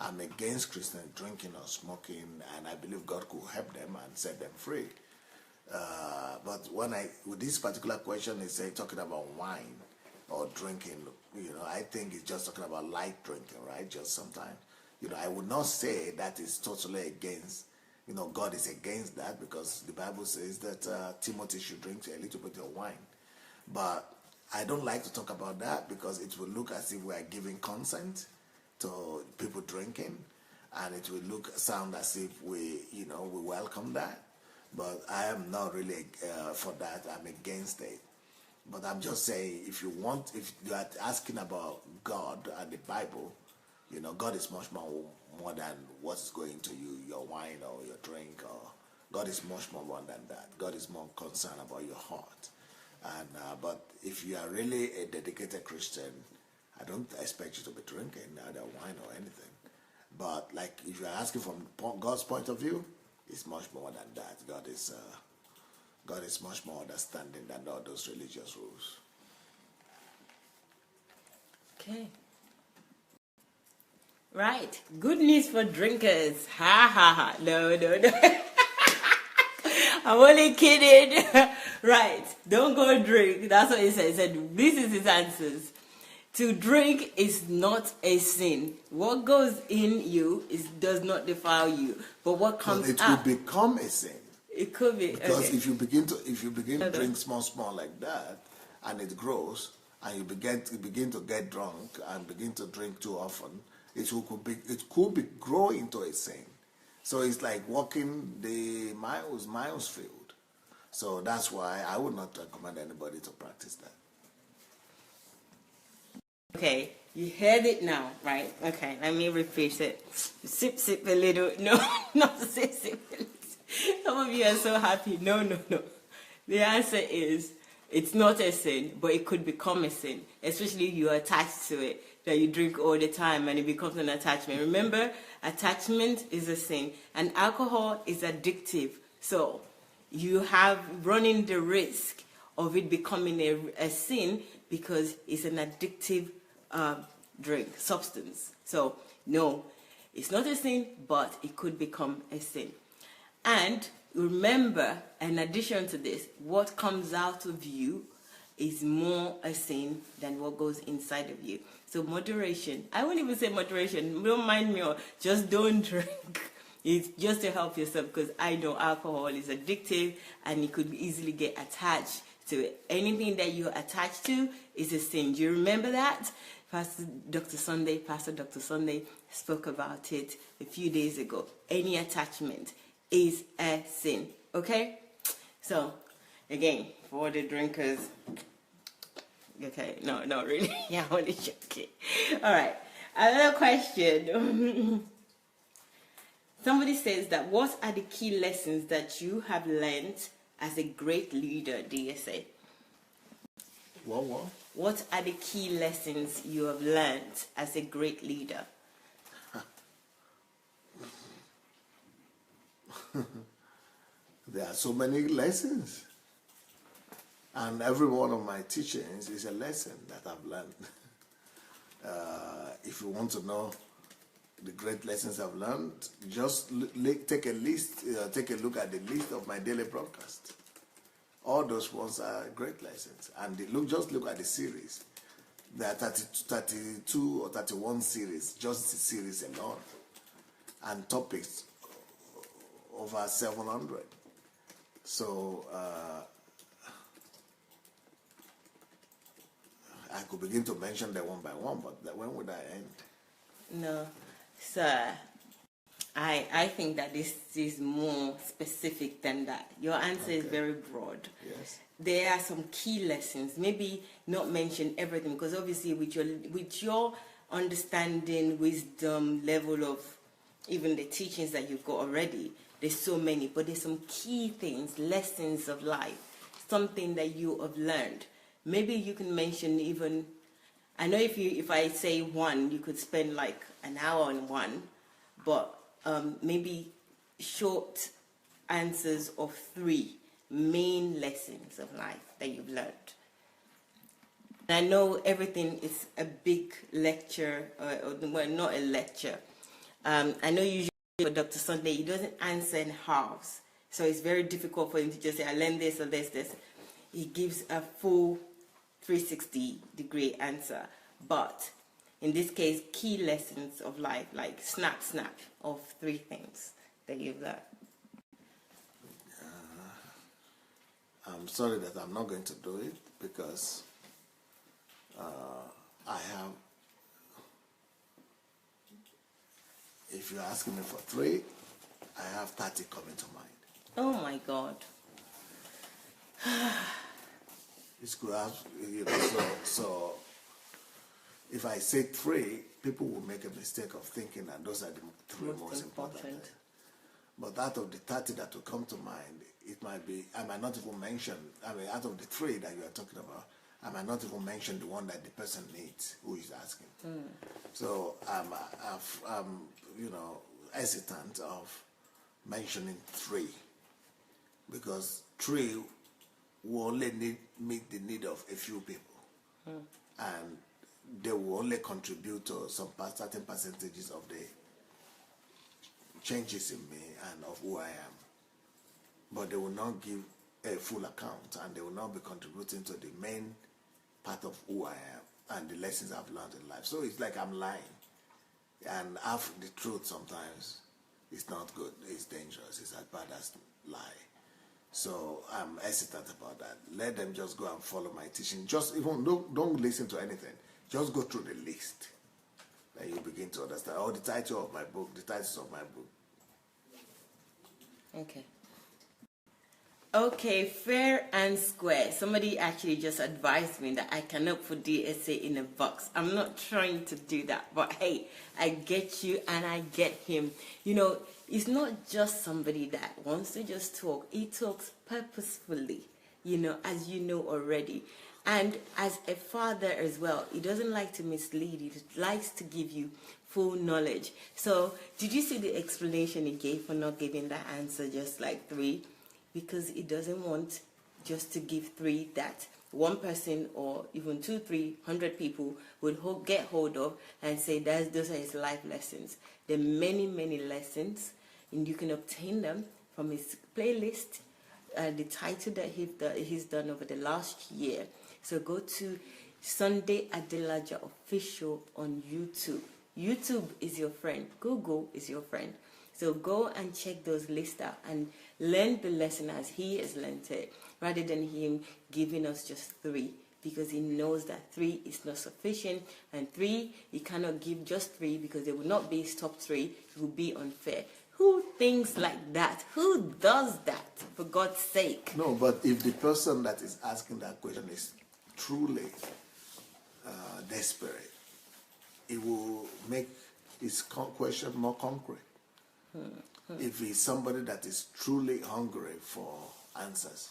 I'm against Christians drinking or smoking, and I believe God could help them and set them free. But with this particular question, is talking about wine or drinking, I think it's just talking about light drinking, right? Just sometimes, I would not say that is totally against, God is against that, because the Bible says that Timothy should drink a little bit of wine. But I don't like to talk about that, because it will look as if we are giving consent to people drinking, and it will sound as if we welcome that. But I am not really for that. I'm against it. But I'm just saying, if you are asking about God and the Bible, God is much more than what is going to you, your wine or your drink. Or God is much more than that. God is more concerned about your heart. And but if you are really a dedicated Christian, I don't expect you to be drinking either wine or anything. But like, if you are asking from God's point of view, it's much more than that. God is much more understanding than all those religious rules. Okay. Right. Good news for drinkers. Ha ha ha. No. I'm only kidding. Right. Don't go drink. That's what he said. He said, this is his answers. To drink is not a sin. What goes in you does not defile you. But what comes it out, could become a sin. it could be. Because Okay. if you begin to drink small like that, and it grows, and you begin to get drunk and begin to drink too often, it could be grow into a sin. So it's like walking the miles field. So that's why I would not recommend anybody to practice that. Okay, you heard it now, right? Okay, let me repeat it. Sip a little. No, not sip a little. Some of you are so happy. No. The answer is, it's not a sin, but it could become a sin, especially if you're attached to it, that you drink all the time and it becomes an attachment. Remember, attachment is a sin, and alcohol is addictive. So you have running the risk of it becoming a sin because it's an addictive drink, substance. So no, it's not a sin, but it could become a sin. And remember, in addition to this, what comes out of you is more a sin than what goes inside of you. So moderation, I won't even say moderation, don't mind me, or just don't drink. It's just to help yourself, because I know alcohol is addictive and you could easily get attached to it. Anything that you're attached to is a sin. Do you remember that? Pastor Dr. Sandey spoke about it a few days ago. Any attachment is a sin. Okay? So, again, for the drinkers, okay, no, not really. Yeah, I'm only joking. All right, another question. Somebody says that, what are the key lessons that you have learned as a great leader, DSA? What? What are the key lessons you have learned as a great leader? There are so many lessons. And every one of my teachings is a lesson that I've learned. If you want to know the great lessons I've learned, just take a look at the list of my daily broadcast. All those ones are great lessons. And just look at the series. There are 32 or 31 series, just the series alone. And topics over 700. So I could begin to mention them one by one, but when would I end? No, sir. I think that this is more specific than that. Your answer is very broad. Yes. There are some key lessons. Maybe not mention everything, because obviously with your understanding, wisdom, level of even the teachings that you've got already, there's so many, but there's some key things, lessons of life, something that you have learned. Maybe you can mention even, I know if I say one, you could spend like an hour on one, but maybe short answers of 3 main lessons of life that you've learned. And I know everything is a big lecture, well, not a lecture. I know usually for Dr. Sandey, he doesn't answer in halves. So it's very difficult for him to just say, I learned this or this. He gives a full 360-degree answer. But in this case, key lessons of life, like snap of 3 things that you've learned. I'm sorry that I'm not going to do it, because I have, if you're asking me for 3, I have 30 coming to mind. Oh my God. It's good, so if I say 3, people will make a mistake of thinking that those are the 3 most important. But out of the 30 that will come to mind, it might be, I might not even mention, out of the 3 that you are talking about, I might not even mention the one that the person needs, who is asking. So I'm hesitant of mentioning 3, because 3 will only meet the need of a few people, and they will only contribute to some certain percentages of the changes in me and of who I am. but they will not give a full account, and they will not be contributing to the main part of who I am and the lessons I've learned in life. So it's like I'm lying. And half the truth sometimes is not good. It's dangerous. It's as bad as lie. So I'm hesitant about that. Let them just go and follow my teaching. Just even don't listen to anything. Just go through the list. Then you begin to understand. Oh, the title of my book, the titles of my book. Okay. Okay, fair and square. Somebody actually just advised me that I cannot put the essay in a box. I'm not trying to do that, but hey, I get you and I get him. You know, it's not just somebody that wants to just talk. He talks purposefully, you know, as you know already. And as a father as well, he doesn't like to mislead. He likes to give you full knowledge. So did you see the explanation he gave for not giving that answer just like 3? Because he doesn't want just to give 3 that one person or even 2, 300 people would get hold of and say those are his life lessons. There are many, many lessons, and you can obtain them from his playlist, the title that he's done over the last year. So go to Sandey Adelaja Official on YouTube. YouTube is your friend. Google is your friend. So go and check those lists out and learn the lesson as he has learned it, rather than him giving us just 3, because he knows that 3 is not sufficient, and 3, he cannot give just 3 because it would not be his top 3. It would be unfair. Who thinks like that? Who does that, for God's sake? No, but if the person that is asking that question is truly desperate, it will make his question more concrete. If he's somebody that is truly hungry for answers,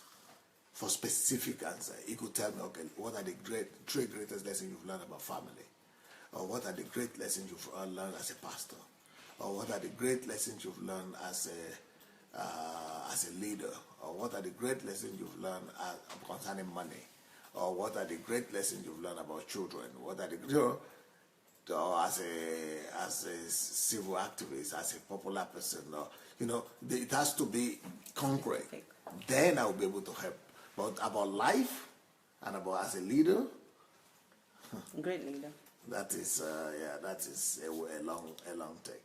for specific answer, he could tell me, okay, what are the 3 greatest lessons you've learned about family? Or what are the great lessons you've learned as a pastor? Or what are the great lessons you've learned as a leader? Or what are the great lessons you've learned concerning money? Or what are the great lessons you've learned about children? What are the or as a civil activist, as a popular person, or, you know, it has to be concrete. Then I will be able to help. But about life and about as a leader, great leader. That is that is a long take.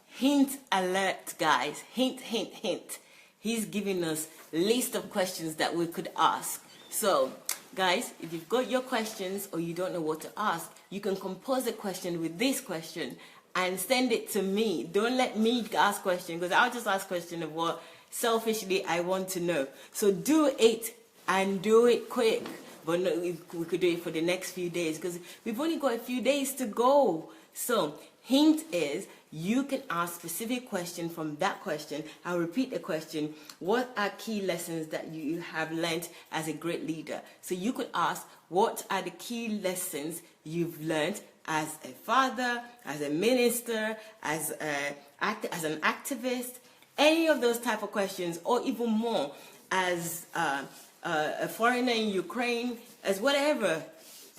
Hint alert, guys. Hint, hint, hint. He's giving us a list of questions that we could ask. So, guys, if you've got your questions or you don't know what to ask, you can compose a question with this question and send it to me. Don't let me ask questions, because I'll just ask questions of what selfishly I want to know. So do it, and do it quick. But no, we could do it for the next few days, because we've only got a few days to go. So hint is, you can ask specific question from that question. I'll repeat the question. What are key lessons that you have learned as a great leader? So you could ask, what are the key lessons you've learned as a father, as a minister, as an activist? Any of those type of questions, or even more, as a foreigner in Ukraine, as whatever.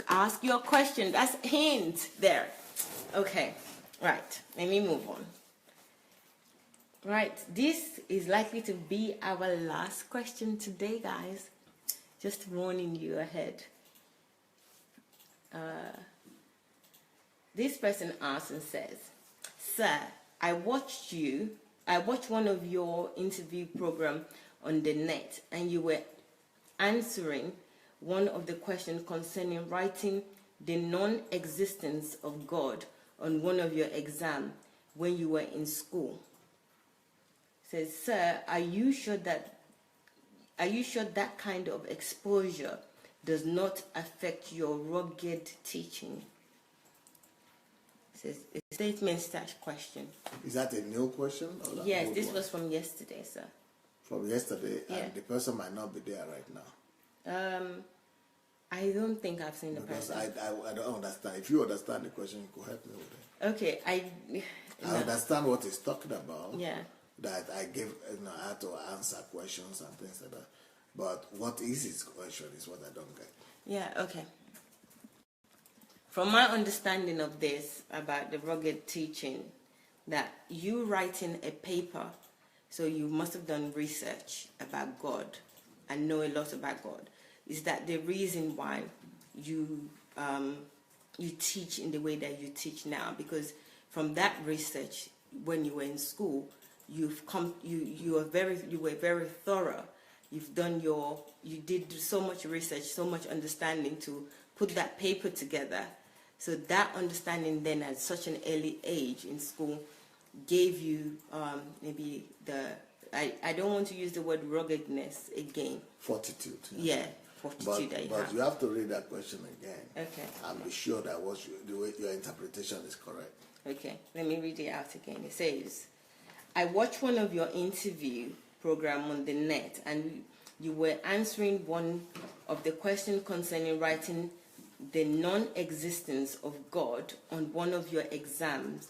Ask your question. That's a hint there. Okay. Right, let me move on. Right, this is likely to be our last question today, guys. Just warning you ahead. This person asks and says, "Sir, I watched one of your interview program on the net, and you were answering one of the questions concerning writing the non-existence of God on one of your exams when you were in school." It says, "Sir, are you sure that kind of exposure does not affect your rugged teaching?" It says, a statement / question. Is that a new question? Or yes, this was from yesterday, sir. From yesterday, yeah. And the person might not be there right now. I don't think I've seen the person. I don't understand. If you understand the question, you could help me with it. Okay, I understand what he's talking about. Yeah. That I had to answer questions and things like that. But what is his question is what I don't get. Yeah, okay. From my understanding of this, about the rugged teaching, that you writing a paper so you must have done research about God and know a lot about God. Is that the reason why you you teach in the way that you teach now? Because from that research, when you were in school, you were very thorough. You did so much research, so much understanding to put that paper together. So that understanding then at such an early age in school gave you maybe I don't want to use the word ruggedness again. Fortitude. Yeah, fortitude. But you have to read that question again. Okay. And be sure that the way your interpretation is correct. Okay, let me read it out again. It says, I watched one of your interview program on the net, and you were answering one of the questions concerning writing the non-existence of God on one of your exams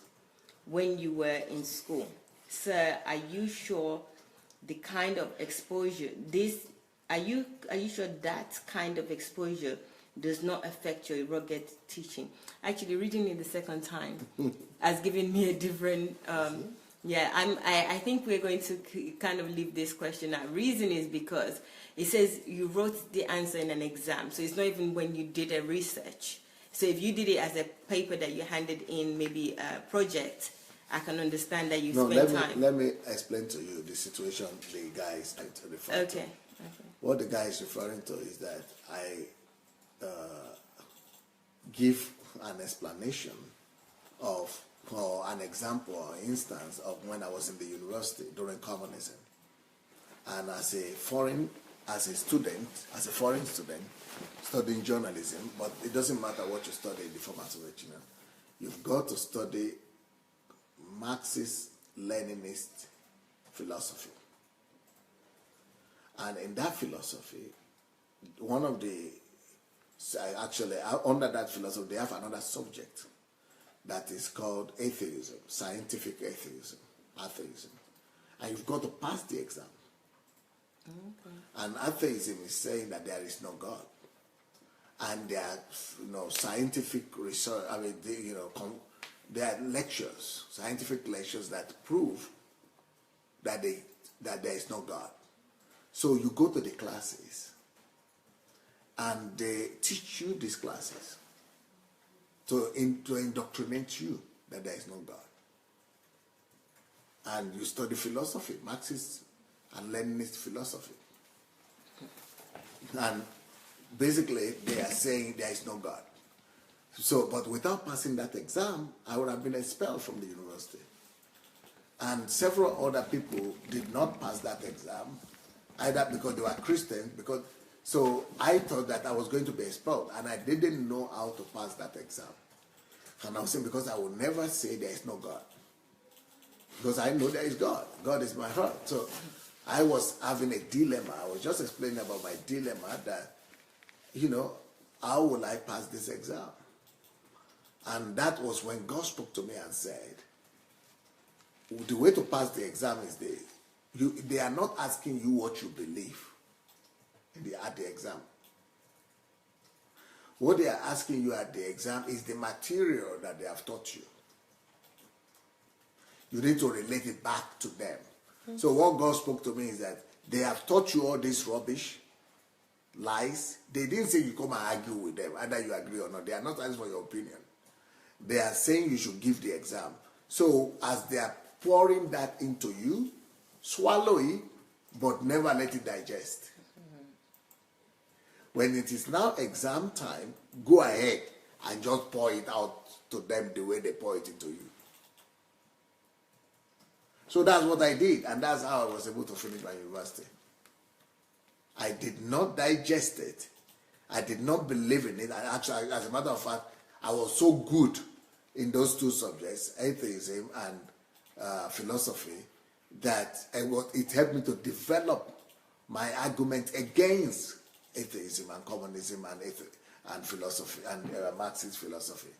when you were in school. Sir, are you sure the kind of exposure are you sure that kind of exposure does not affect your rugged teaching? Actually, reading it the second time has given me a different I think we're going to kind of leave this question out. Reason is because it says you wrote the answer in an exam, so it's not even when you did a research. So if you did it as a paper that you handed in, maybe a project, I can understand that you spent time. Let me explain to you the situation the guy is trying to refer to. Okay. What the guy is referring to is that I give an explanation of, or an example or instance of when I was in the university during communism. And as a foreign student studying journalism, but it doesn't matter what you study in the format of it, you've got to study Marxist-Leninist philosophy. And in that philosophy, under that philosophy, they have another subject that is called atheism, scientific atheism. And you've got to pass the exam. Okay. And atheism is saying that there is no God. And there are, scientific research, there are lectures, scientific lectures that prove that there is no God. So you go to the classes, and they teach you these classes to indoctrinate you that there is no God. And you study philosophy, Marxist and Leninist philosophy. And basically, they are saying there is no God. So, but without passing that exam, I would have been expelled from the university. And several other people did not pass that exam, either because they were Christians, so I thought that I was going to be expelled, and I didn't know how to pass that exam. And I was saying, because I will never say there is no God. Because I know there is God. God is my heart. So I was having a dilemma. I was just explaining about my dilemma that, how will I pass this exam? And that was when God spoke to me and said, the way to pass the exam is they are not asking you what you believe at the exam. What they are asking you at the exam is the material that they have taught you. You need to relate it back to them. Mm-hmm. So what God spoke to me is that they have taught you all this rubbish, lies. They didn't say you come and argue with them, either you agree or not. They are not asking for your opinion. They are saying you should give the exam. So as they are pouring that into you, swallow it, but never let it digest. Mm-hmm. When it is now exam time, go ahead and just pour it out to them the way they pour it into you. So that's what I did, and that's how I was able to finish my university. I did not digest it. I did not believe in it. Actually, as a matter of fact, I was so good in those two subjects, atheism and philosophy, that it helped me to develop my argument against atheism and communism and philosophy and Marxist philosophy.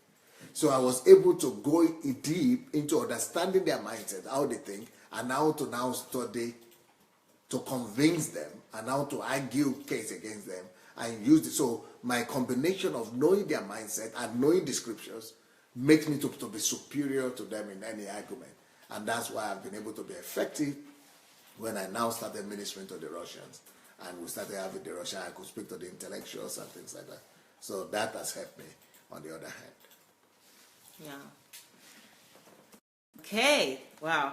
So I was able to go deep into understanding their mindset, how they think, and how to now study to convince them, and how to argue case against them, and use it. So my combination of knowing their mindset and knowing the scriptures makes me to be superior to them in any argument. And that's why I've been able to be effective when I now started ministering to the Russians, and we started having the Russian, I could speak to the intellectuals and things like that. So that has helped me on the other hand. Yeah. Okay, wow.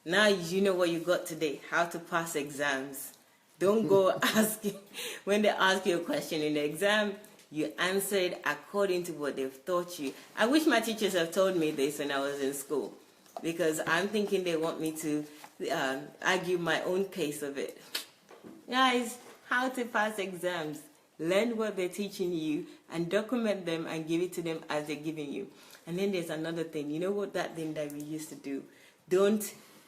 Now you know what you got today, how to pass exams. Don't go asking, when they ask you a question in the exam, you answer it according to what they've taught you. I wish my teachers have told me this when I was in school, because I'm thinking they want me to argue my own case of it. Guys, how to pass exams. Learn what they're teaching you and document them and give it to them as they're giving you. And then there's another thing. You know what that thing that we used to do?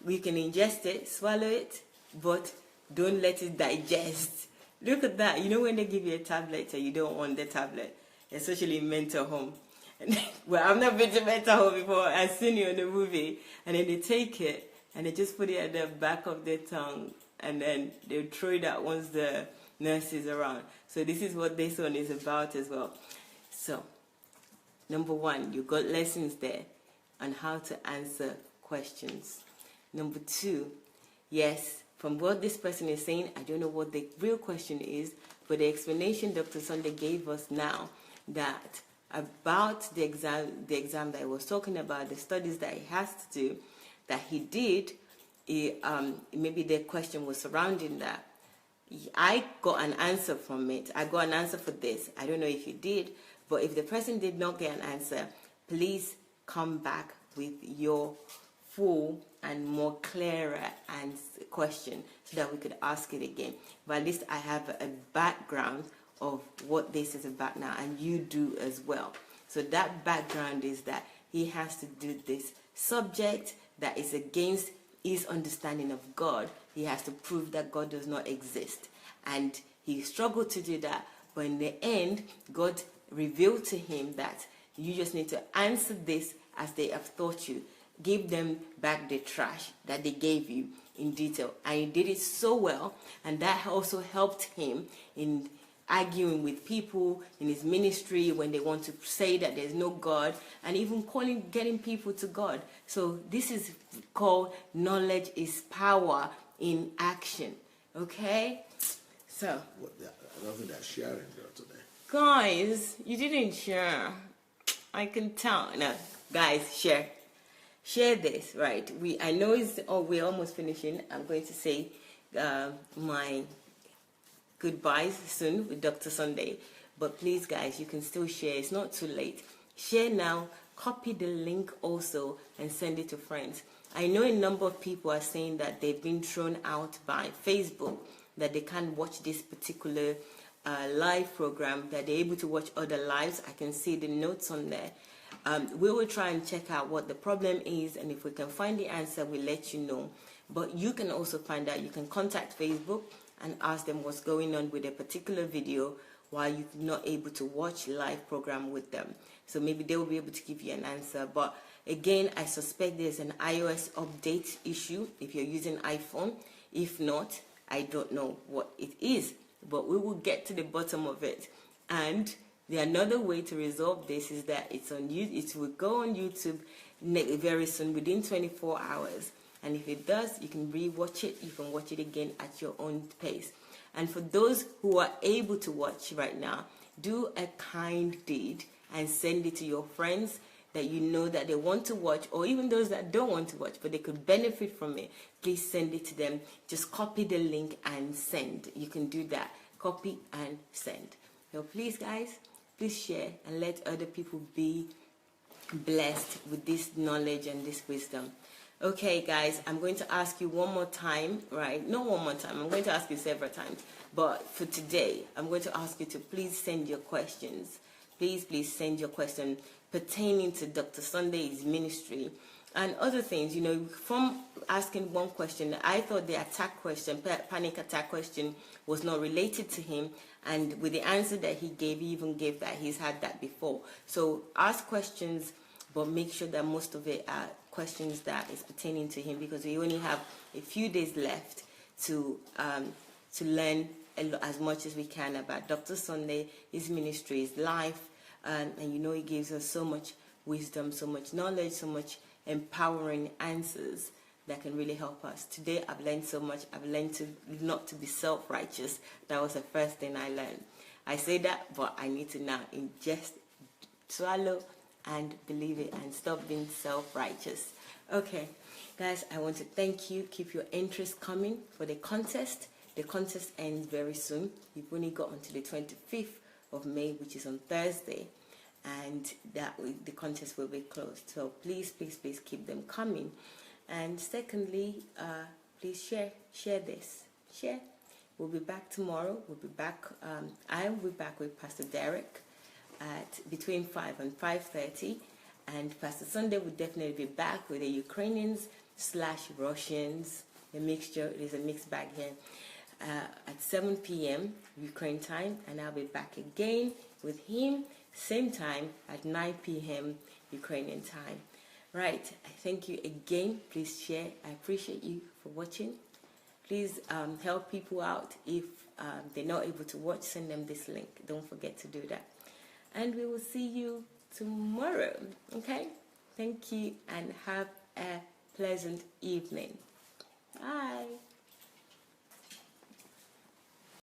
We can ingest it, swallow it, but don't let it digest. Look at that. You know when they give you a tablet and you don't want the tablet, especially in mental home. Well, I've not been to mental home before. I've seen you in the movie. And then they take it and they just put it at the back of their tongue. And then they'll throw it out once the nurse is around. So this is what this one is about as well. So, number one, you got lessons there on how to answer questions. Number two, yes, from what this person is saying, I don't know what the real question is, but the explanation Dr. Sandey gave us now, that about the exam that I was talking about, the studies that he has to do, that he did, maybe the question was surrounding that. I got an answer from it. I got an answer for this. I don't know if you did, but if the person did not get an answer, please come back with your full and more clearer question so that we could ask it again. But at least I have a background of what this is about now, and you do as well. So that background is that he has to do this subject that is against his understanding of God. He has to prove that God does not exist. And he struggled to do that, but in the end, God revealed to him that you just need to answer this as they have taught you. Give them back the trash that they gave you in detail. And he did it so well, and that also helped him in arguing with people in his ministry when they want to say that there's no God, and even getting people to God. So this is called knowledge is power in action. Okay? So I don't think they're sharing there today. Guys, you didn't share. I can tell. No, guys, share. Share this, right? I know we're almost finishing. I'm going to say my goodbyes soon with Dr. Sandey, but please, guys, you can still share. It's not too late. Share now. Copy the link also and send it to friends. I know a number of people are saying that they've been thrown out by Facebook, that they can't watch this particular live program, that they're able to watch other lives. I can see the notes on there. We will try and check out what the problem is, and if we can find the answer, we'll let you know. But you can also find out, you can contact Facebook and ask them what's going on with a particular video while you're not able to watch live program with them. So maybe they will be able to give you an answer. But again, I suspect there's an iOS update issue if you're using iPhone. If not, I don't know what it is, but we will get to the bottom of it. And the another way to resolve this is that it will go on YouTube very soon, within 24 hours. And if it does, you can re-watch it. You can watch it again at your own pace. And for those who are able to watch right now, do a kind deed and send it to your friends that you know that they want to watch, or even those that don't want to watch but they could benefit from it. Please send it to them. Just copy the link and send. You can do that. Copy and send. So please, guys, please share and let other people be blessed with this knowledge and this wisdom. Okay, guys, I'm going to ask you one more time, right? Not one more time. I'm going to ask you several times. But for today, I'm going to ask you to please send your questions. Please send your question pertaining to Dr. Sandey's ministry and other things. You know, from asking one question, I thought the attack question, panic attack question, was not related to him. And with the answer that he even gave that he's had that before. So ask questions, but make sure that most of it are questions that is pertaining to him, because we only have a few days left to learn as much as we can about Dr. Sandey, his ministry, his life, and you know, he gives us so much wisdom, so much knowledge, so much empowering answers that can really help us. Today I've learned so much. I've learned to not to be self-righteous. That was the first thing I learned. I say that, but I need to now ingest, swallow, and believe it, and stop being self-righteous. Okay, guys, I want to thank you. Keep your interest coming for the contest. The contest ends very soon. You've only got until the 25th of May, which is on Thursday, and that the contest will be closed. So please keep them coming. And secondly, please share this. Share. We'll be back tomorrow. We'll be back. I will be back with Pastor Derek at between 5 and 5:30, and Pastor Sandey will definitely be back with the Ukrainians / Russians. The mixture. There's a mixed bag here. At 7 p.m. Ukraine time, and I'll be back again with him same time at 9 p.m. Ukrainian time. Right, I thank you again. Please share. I appreciate you for watching. Please help people out. If they're not able to watch, send them this link. Don't forget to do that. And we will see you tomorrow. Okay? Thank you and have a pleasant evening. Bye.